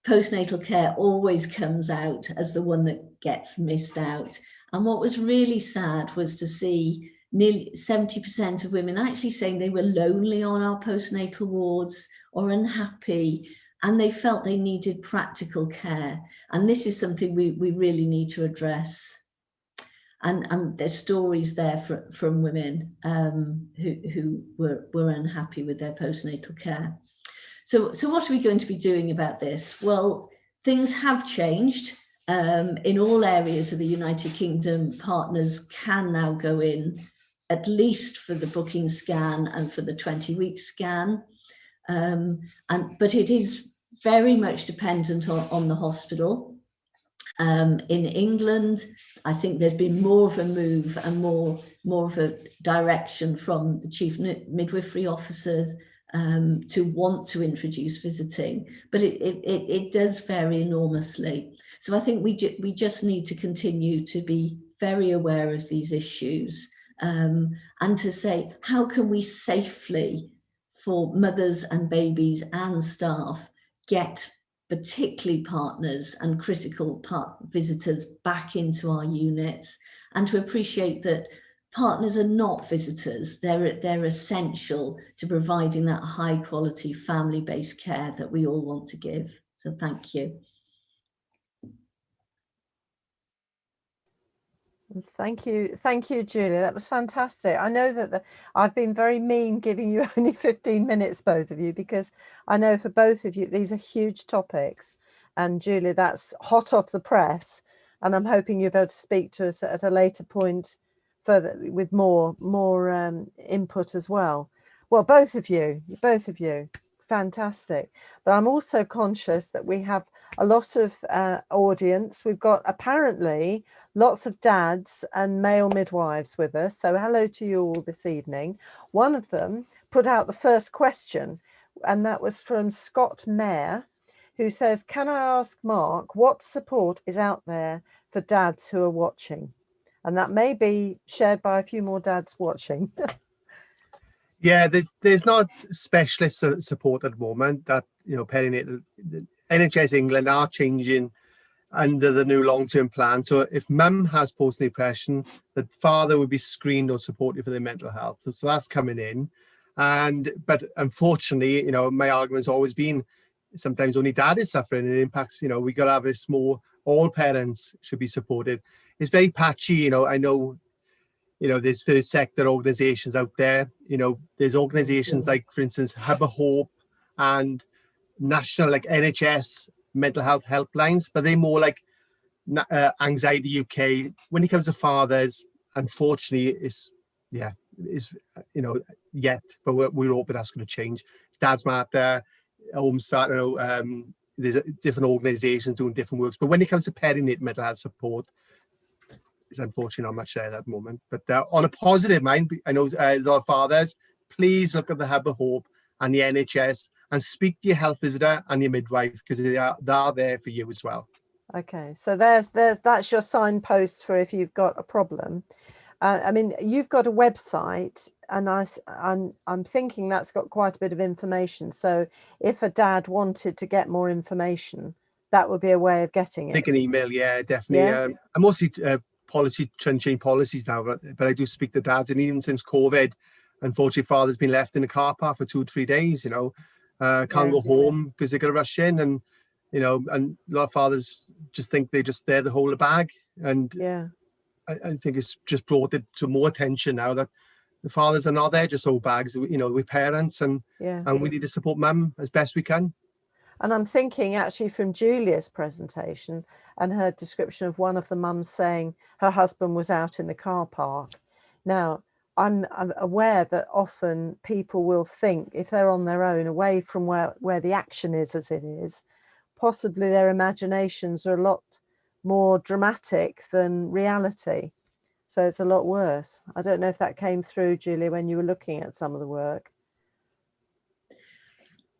Postnatal care always comes out as the one that gets missed out. And what was really sad was to see nearly 70% of women actually saying they were lonely on our postnatal wards or unhappy, and they felt they needed practical care. And this is something we really need to address. And there's stories there from women who were unhappy with their postnatal care. So what are we going to be doing about this? Well, things have changed. In all areas of the United Kingdom, partners can now go in at least for the booking scan and for the 20-week scan. But it is very much dependent on the hospital. In England, I think there's been more of a move and more of a direction from the chief midwifery officers to want to introduce visiting, but it does vary enormously. So I think we just need to continue to be very aware of these issues and to say, how can we safely, for mothers and babies and staff, get particularly partners and critical visitors, back into our units, and to appreciate that partners are not visitors. They're essential to providing that high quality family-based care that we all want to give. So thank you. Thank you, Julia. That was fantastic. I know that I've been very mean giving you only 15 minutes, both of you, because I know for both of you these are huge topics. And Julia, that's hot off the press. And I'm hoping you'll be able to speak to us at a later point further with more input as well. Well, both of you, fantastic. But I'm also conscious that we have a lot of audience. We've got apparently lots of dads and male midwives with us. So hello to you all this evening. One of them put out the first question, and that was from Scott Mayer, who says, can I ask Mark what support is out there for dads who are watching? And that may be shared by a few more dads watching. Yeah, there's not specialist support at the moment. That, you know, perinatal, NHS England are changing under the new long-term plan. So if mum has postnatal depression, the father would be screened or supported for their mental health. So that's coming in. But unfortunately, you know, my argument has always been sometimes only dad is suffering, and it impacts, you know, we got to have this more, all parents should be supported. It's very patchy, you know. I know, you know, there's first sector organizations out there, you know, there's organizations like, for instance, Hub of Hope and national, like NHS mental health helplines, but they're more like Anxiety UK. When it comes to fathers, unfortunately, you know, but we're hoping that's going to change. Dads Matter, Home Start, you know, there's different organizations doing different works, but when it comes to perinatal mental health support, it's unfortunately not much there at the moment. But on a positive mind, I know a lot of fathers, please look at the Hub of Hope and the NHS and speak to your health visitor and your midwife, because they are there for you as well. Okay, so that's your signpost for if you've got a problem. I mean, you've got a website, and I'm thinking that's got quite a bit of information. So if a dad wanted to get more information, that would be a way of getting it. They can email, yeah, definitely. Yeah. I'm mostly trying to change policies now, but I do speak to dads, and even since COVID, unfortunately, father's been left in the car park for 2 or 3 days, you know, can't go home because they're going to rush in, and, you know, and a lot of fathers just think they're just there to hold a bag. And I think it's just brought it to more attention now that the fathers are not there just hold bags, you know, we're parents, and we need to support mum as best we can. And I'm thinking actually from Julia's presentation and her description of one of the mums saying her husband was out in the car park. Now, I'm aware that often people will think if they're on their own, away from where the action is as it is, possibly their imaginations are a lot more dramatic than reality. So it's a lot worse. I don't know if that came through, Julia, when you were looking at some of the work.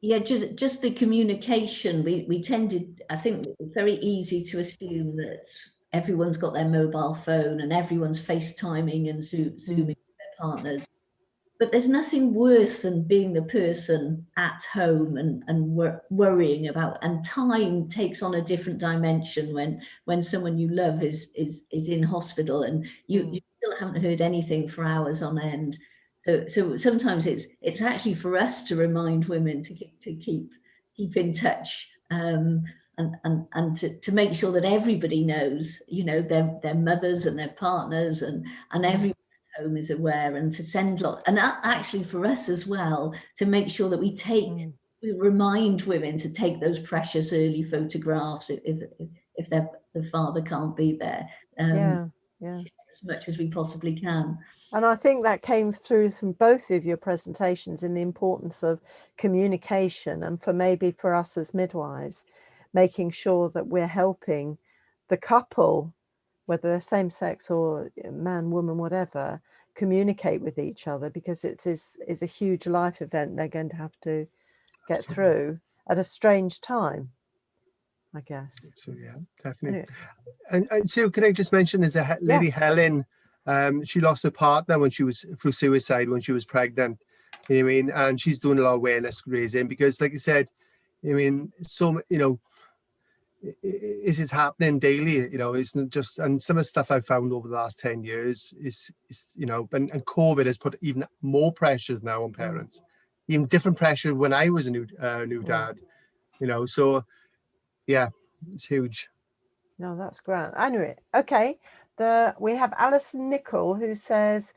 Yeah, just the communication. We tended, I think it's very easy to assume that everyone's got their mobile phone and everyone's FaceTiming and Zooming with their partners. But there's nothing worse than being the person at home and worrying about, and time takes on a different dimension when someone you love is in hospital and you still haven't heard anything for hours on end. So sometimes it's actually for us to remind women to keep in touch, and to make sure that everybody knows, you know, their mothers and their partners and everyone at home is aware, and to send and actually for us as well to make sure that we remind women to take those precious early photographs if the father can't be there. As much as we possibly can. And I think that came through from both of your presentations in the importance of communication, and for us as midwives, making sure that we're helping the couple, whether they're same sex or man, woman, whatever, communicate with each other, because it is a huge life event they're going to have to get through at a strange time, I guess. So yeah, definitely. Anyway. And so can I just mention, there's a lady, Helen, she lost her partner when she was through suicide when she was pregnant. You know what I mean? And she's doing a lot of awareness raising, because like I said, I mean, so, you know, is happening daily. You know, it's not just, and some of the stuff I've found over the last 10 years is you know, and COVID has put even more pressures now on parents, even different pressure when I was a new dad, you know, so yeah, it's huge. No, that's great. Anyway, okay. We have Alison Nichol who says,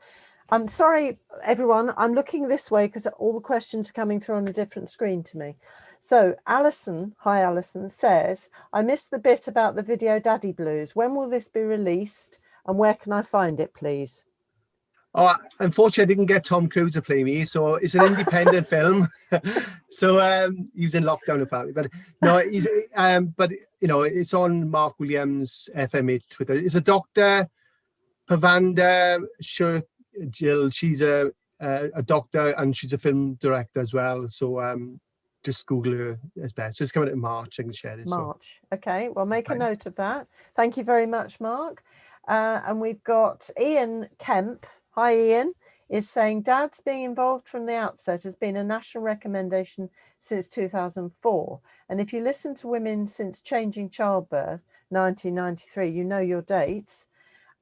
I'm sorry, everyone, I'm looking this way because all the questions are coming through on a different screen to me. So Alison, hi Alison, says, I missed the bit about the video Daddy Blues. When will this be released and where can I find it, please? Oh, unfortunately, I didn't get Tom Cruise to play me, so it's an independent film. So he was in lockdown apparently, but no, he's but you know, it's on Mark Williams FMH Twitter. It's a Dr. Pavanda Jill. She's a doctor and she's a film director as well. So just Google her as best. So it's coming out in March. I can share this. March. So. Okay, well, make a note of that. Thank you very much, Mark. And we've got Ian Kemp. Hi, Ian. Is saying dads being involved from the outset has been a national recommendation since 2004. And if you listen to women since changing childbirth, 1993, you know your dates.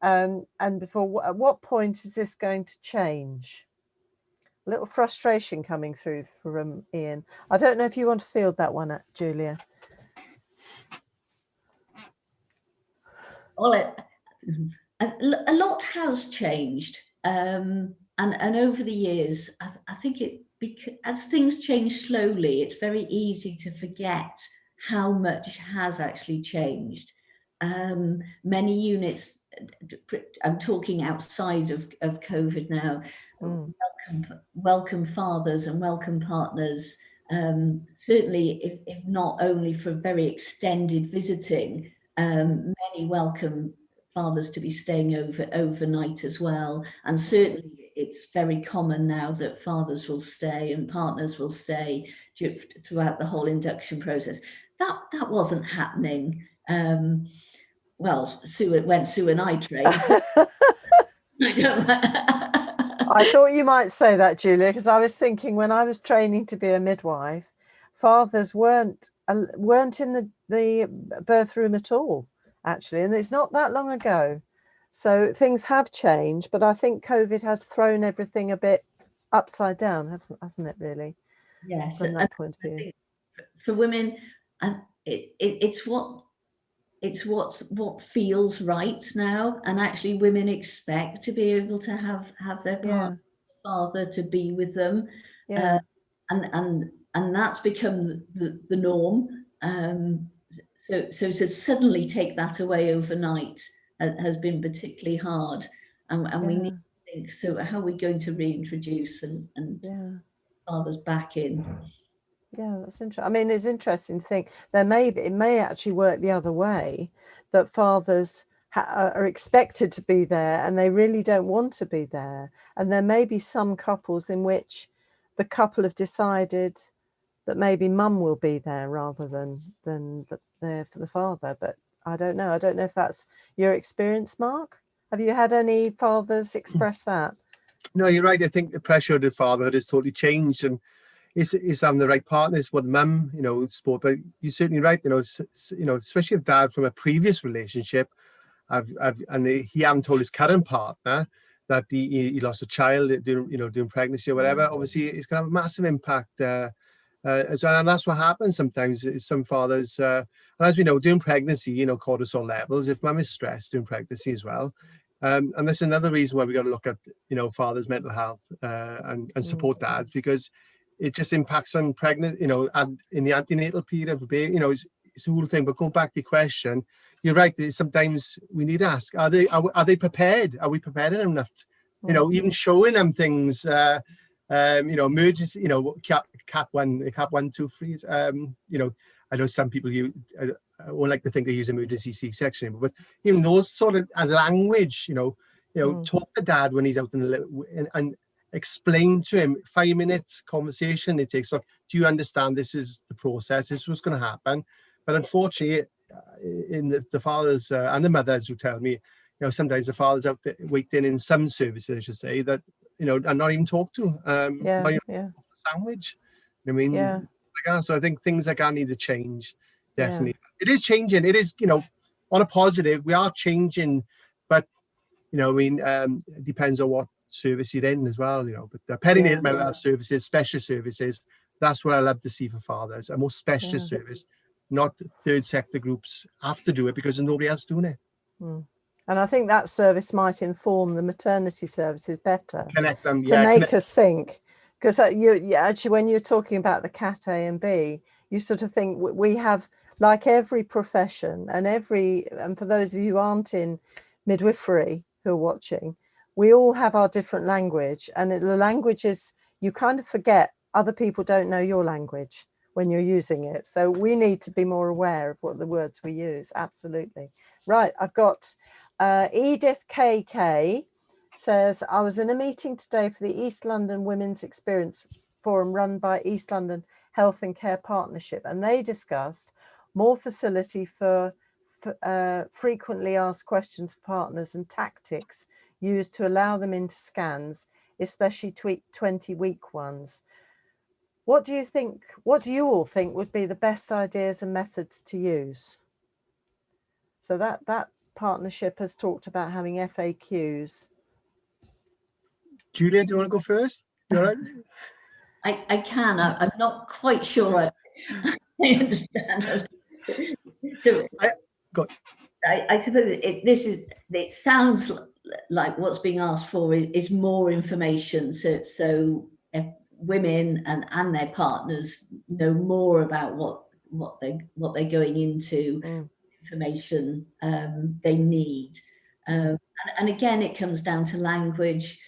And before, at what point is this going to change? A little frustration coming through from Ian. I don't know if you want to field that one, Julia. Well, a lot has changed. And over the years, I think as things change slowly, it's very easy to forget how much has actually changed. Many units, I'm talking outside of COVID now, welcome fathers and welcome partners, certainly if not only for very extended visiting, many welcome fathers to be staying overnight as well. And certainly it's very common now that fathers will stay and partners will stay throughout the whole induction process. That wasn't happening. Well, when Sue and I trained. I thought you might say that, Julia, because I was thinking when I was training to be a midwife, fathers weren't in the birth room at all, actually, and it's not that long ago. So things have changed, but I think COVID has thrown everything a bit upside down, hasn't it, really? Yes, from that point of view. For women, it's what feels right now, and actually women expect to be able to have their father to be with them, and that's become the norm. So to suddenly take that away overnight has been particularly hard, and we need to think, so how are we going to reintroduce and fathers back in? Yeah, that's interesting. I mean, it's interesting to think it may actually work the other way, that fathers are expected to be there and they really don't want to be there. And there may be some couples in which the couple have decided that maybe mum will be there rather than there for the father. But I don't know. I don't know if that's your experience, Mark. Have you had any fathers express that? No, you're right. I think the pressure of the fatherhood has totally changed, and is having the right partners with mum, you know, sport. But you're certainly right, you know, especially if dad from a previous relationship, he hadn't told his current partner that he lost a child during pregnancy or whatever. Obviously, it's going to have a massive impact as well, and that's what happens sometimes. Some fathers, and as we know, during pregnancy, you know, cortisol levels. If mum is stressed during pregnancy as well. And that's another reason why we got to look at, you know, fathers' mental health and support dads, because it just impacts on pregnant, you know, and in the antenatal period of a baby, you know, it's a whole thing. But going back to the question, you're right. Sometimes we need to ask: Are they prepared? Are we prepared enough? You know, even showing them things. You know, emergency. You know, cap 1, 2, 3. You know, I know some people I won't like to think they use emergency C-section, but even those sort of language. You know, talk to dad when he's out and explain to him. 5 minutes conversation it takes. Like, do you understand this is the process? This is what's going to happen. But unfortunately, in the fathers and the mothers who tell me, you know, sometimes the fathers out there waiting in some services, I should say, that, you know, are not even talked to. Language. I mean, so I think things like that need to change. Definitely. it is changing. It is, on a positive, we are changing, but it depends on what service you're in as well, But the perinatal mental health services, specialist services, that's what I love to see for fathers. A more specialist service, not third sector groups have to do it because there's nobody else doing it. And I think that service might inform the maternity services better. Connect them, to make us think. Because you actually, when you're talking about the Cat A and B, you sort of think we have, like every profession, and for those of you who aren't in midwifery who are watching, we all have our different language, and the language is, you kind of forget other people don't know your language when you're using it. So we need to be more aware of what the words we use. Absolutely. Right, I've got Edith KK says, I was in a meeting today for the East London Women's Experience Forum run by East London Health and Care Partnership, and they discussed more facility for frequently asked questions for partners and tactics used to allow them into scans, especially 20-week ones. What do you all think would be the best ideas and methods to use? So that partnership has talked about having FAQs. Julia, do you want to go first? You all right? I can. I'm not quite sure I understand. So I suppose it sounds like what's being asked for is more information. So women and their partners know more about what they're going into, information they need, and again it comes down to language.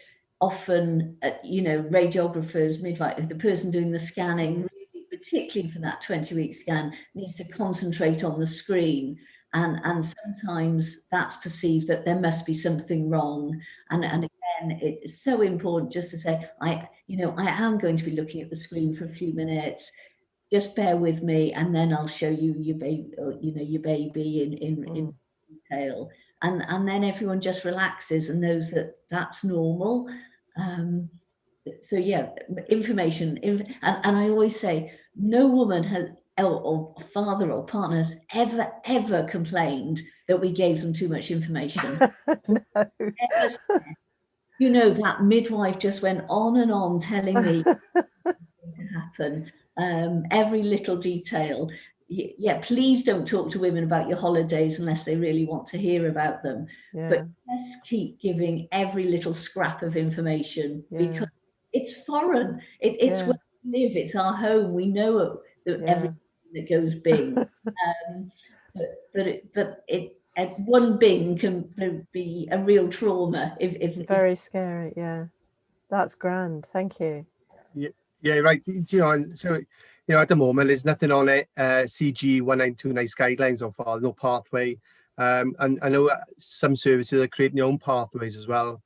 Often, radiographers, midwives, the person doing the scanning, really, particularly for that 20-week scan, needs to concentrate on the screen, and sometimes that's perceived that there must be something wrong, and again it's so important just to say, I am going to be looking at the screen for a few minutes, just bear with me, and then I'll show you your baby, your baby in detail, and then everyone just relaxes and knows that that's normal. So yeah, information, and I always say, no woman has, or father or partner has ever complained that we gave them too much information. No. That midwife just went on and on telling me what's going to happen, every little detail. Yeah, please don't talk to women about your holidays unless they really want to hear about them. But just keep giving every little scrap of information, because it's foreign. It's where we live. It's our home. We know everything that goes bing. But one bing can be a real trauma. Very scary. Yeah, that's grand. Thank you. Yeah, right. So at the moment, there's nothing on it. CG 1929 guidelines so far, no pathway. And I know some services are creating their own pathways as well,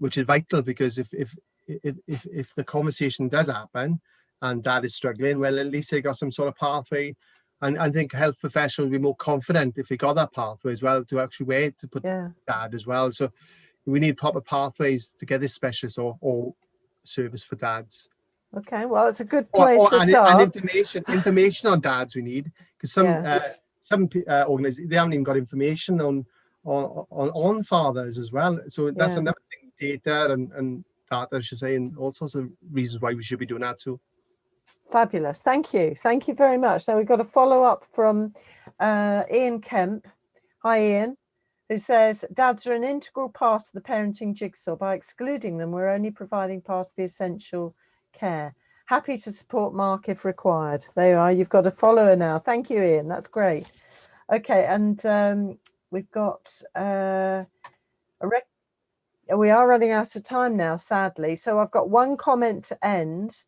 which is vital, because if the conversation does happen and dad is struggling, well, at least they got some sort of pathway. And I think health professionals will be more confident if they got that pathway as well, to actually where to put dad as well. So we need proper pathways to get this specialist or service for dads. Okay, well, it's a good place to start. And information on dads we need, because some organizations, they haven't even got information on fathers as well. So that's another thing, data and data, I should say, and all sorts of reasons why we should be doing that too. Fabulous. Thank you very much. Now we've got a follow-up from Ian Kemp. Hi Ian, who says, dads are an integral part of the parenting jigsaw. By excluding them, we're only providing part of the essential care. Happy to support Mark if required. There you are, you've got a follower now. Thank you, Ian, that's great. Okay, and we've got we are running out of time now, sadly, so I've got one comment to end,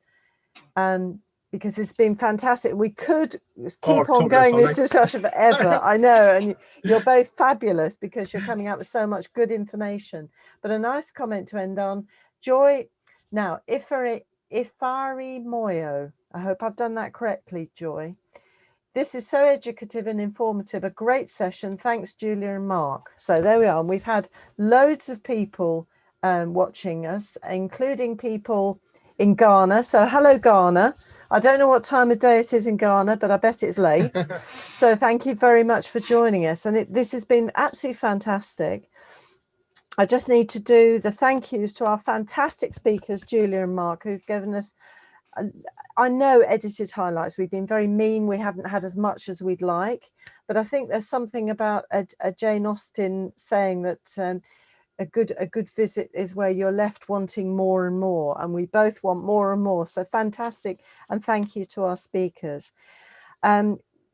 because it's been fantastic. We could keep on going this discussion forever. I know, and you're both fabulous because you're coming out with so much good information. But a nice comment to end on. Joy, now, Ifari Moyo, I hope I've done that correctly, Joy. This is so educative and informative, a great session. Thanks, Julia and Mark. So there we are. And we've had loads of people watching us, including people in Ghana. So hello, Ghana. I don't know what time of day it is in Ghana, but I bet it's late. So thank you very much for joining us. And this has been absolutely fantastic. I just need to do the thank yous to our fantastic speakers, Julia and Mark, who've given us, I know, edited highlights. We've been very mean. We haven't had as much as we'd like. But I think there's something about a Jane Austen saying that a good visit is where you're left wanting more and more. And we both want more and more. So fantastic. And thank you to our speakers.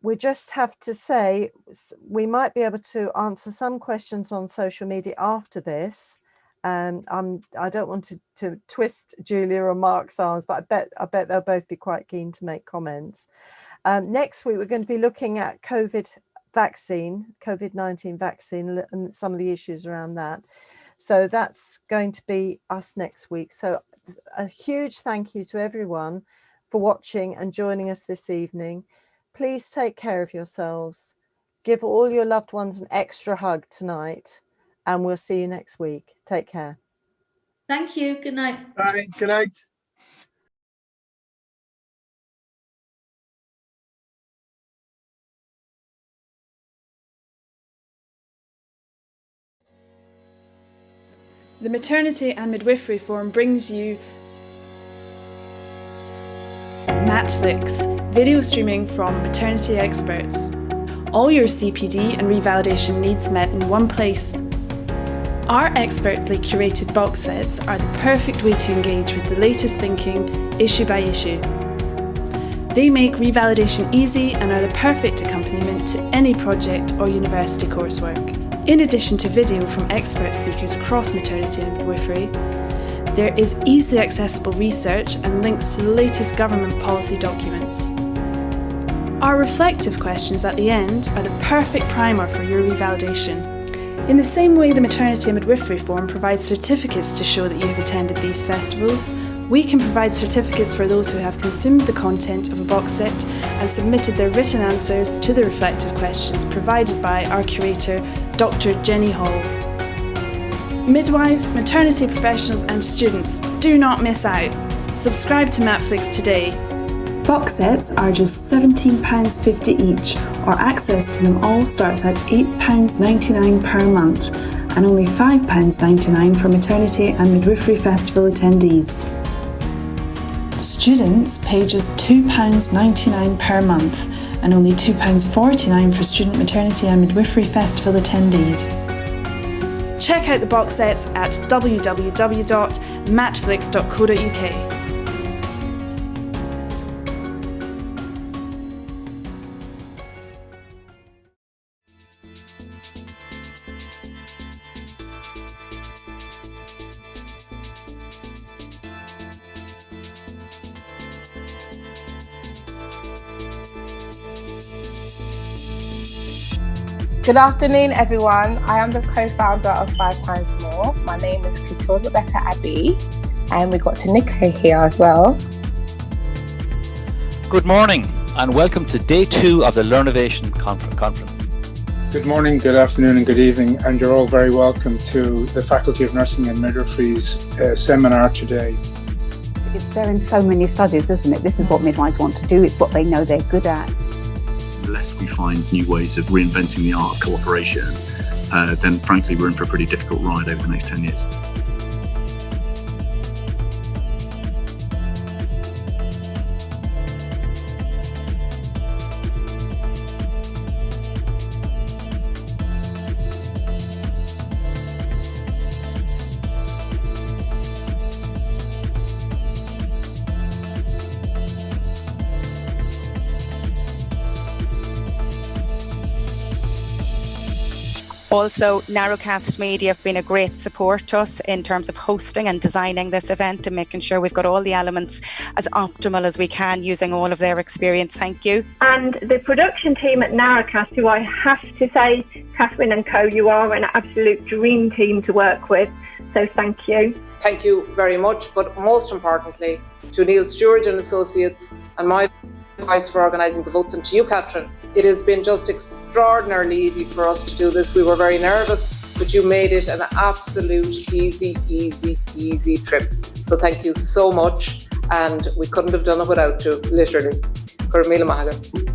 We just have to say we might be able to answer some questions on social media after this. I don't want to twist Julia or Mark's arms, but I bet they'll both be quite keen to make comments. Next week, we're going to be looking at COVID-19 vaccine and some of the issues around that. So that's going to be us next week. So a huge thank you to everyone for watching and joining us this evening. Please take care of yourselves. Give all your loved ones an extra hug tonight, and we'll see you next week. Take care. Thank you. Good night. Bye. Good night. The Maternity and Midwifery Forum brings you Matflix, video streaming from maternity experts. All your CPD and revalidation needs met in one place. Our expertly curated box sets are the perfect way to engage with the latest thinking, issue by issue. They make revalidation easy and are the perfect accompaniment to any project or university coursework. In addition to video from expert speakers across maternity and midwifery, there is easily accessible research and links to the latest government policy documents. Our reflective questions at the end are the perfect primer for your revalidation. In the same way the Maternity and Midwifery Forum provides certificates to show that you have attended these festivals, we can provide certificates for those who have consumed the content of a box set and submitted their written answers to the reflective questions provided by our curator, Dr. Jenny Hall. Midwives, maternity professionals and students, do not miss out. Subscribe to Matflix today. Box sets are just £17.50 each, or access to them all starts at £8.99 per month, and only £5.99 for Maternity and Midwifery Festival attendees. Students pay just £2.99 per month, and only £2.49 for Student Maternity and Midwifery Festival attendees. Check out the box sets at www.matflix.co.uk. Good afternoon, everyone. I am the co-founder of 5 Times More. My name is Clotilde Rebecca Abbey, and we've got Tanika here as well. Good morning, and welcome to day 2 of the Learnovation Conference. Good morning, good afternoon, and good evening, and you're all very welcome to the Faculty of Nursing and Midwifery's seminar today. It's there in so many studies, isn't it? This is what midwives want to do. It's what they know they're good at. Unless we find new ways of reinventing the art of cooperation, then frankly we're in for a pretty difficult ride over the next 10 years. Also, Narrowcast Media have been a great support to us in terms of hosting and designing this event and making sure we've got all the elements as optimal as we can using all of their experience. Thank you. And the production team at Narrowcast, who I have to say, Catherine and co, you are an absolute dream team to work with. So thank you. Thank you very much, but most importantly to Neil Stewart and Associates and my advice for organising the votes, and to you, Catherine. It has been just extraordinarily easy for us to do this. We were very nervous, but you made it an absolute easy trip. So thank you so much. and we couldn't have done it without you, literally. Gur míle maith agat.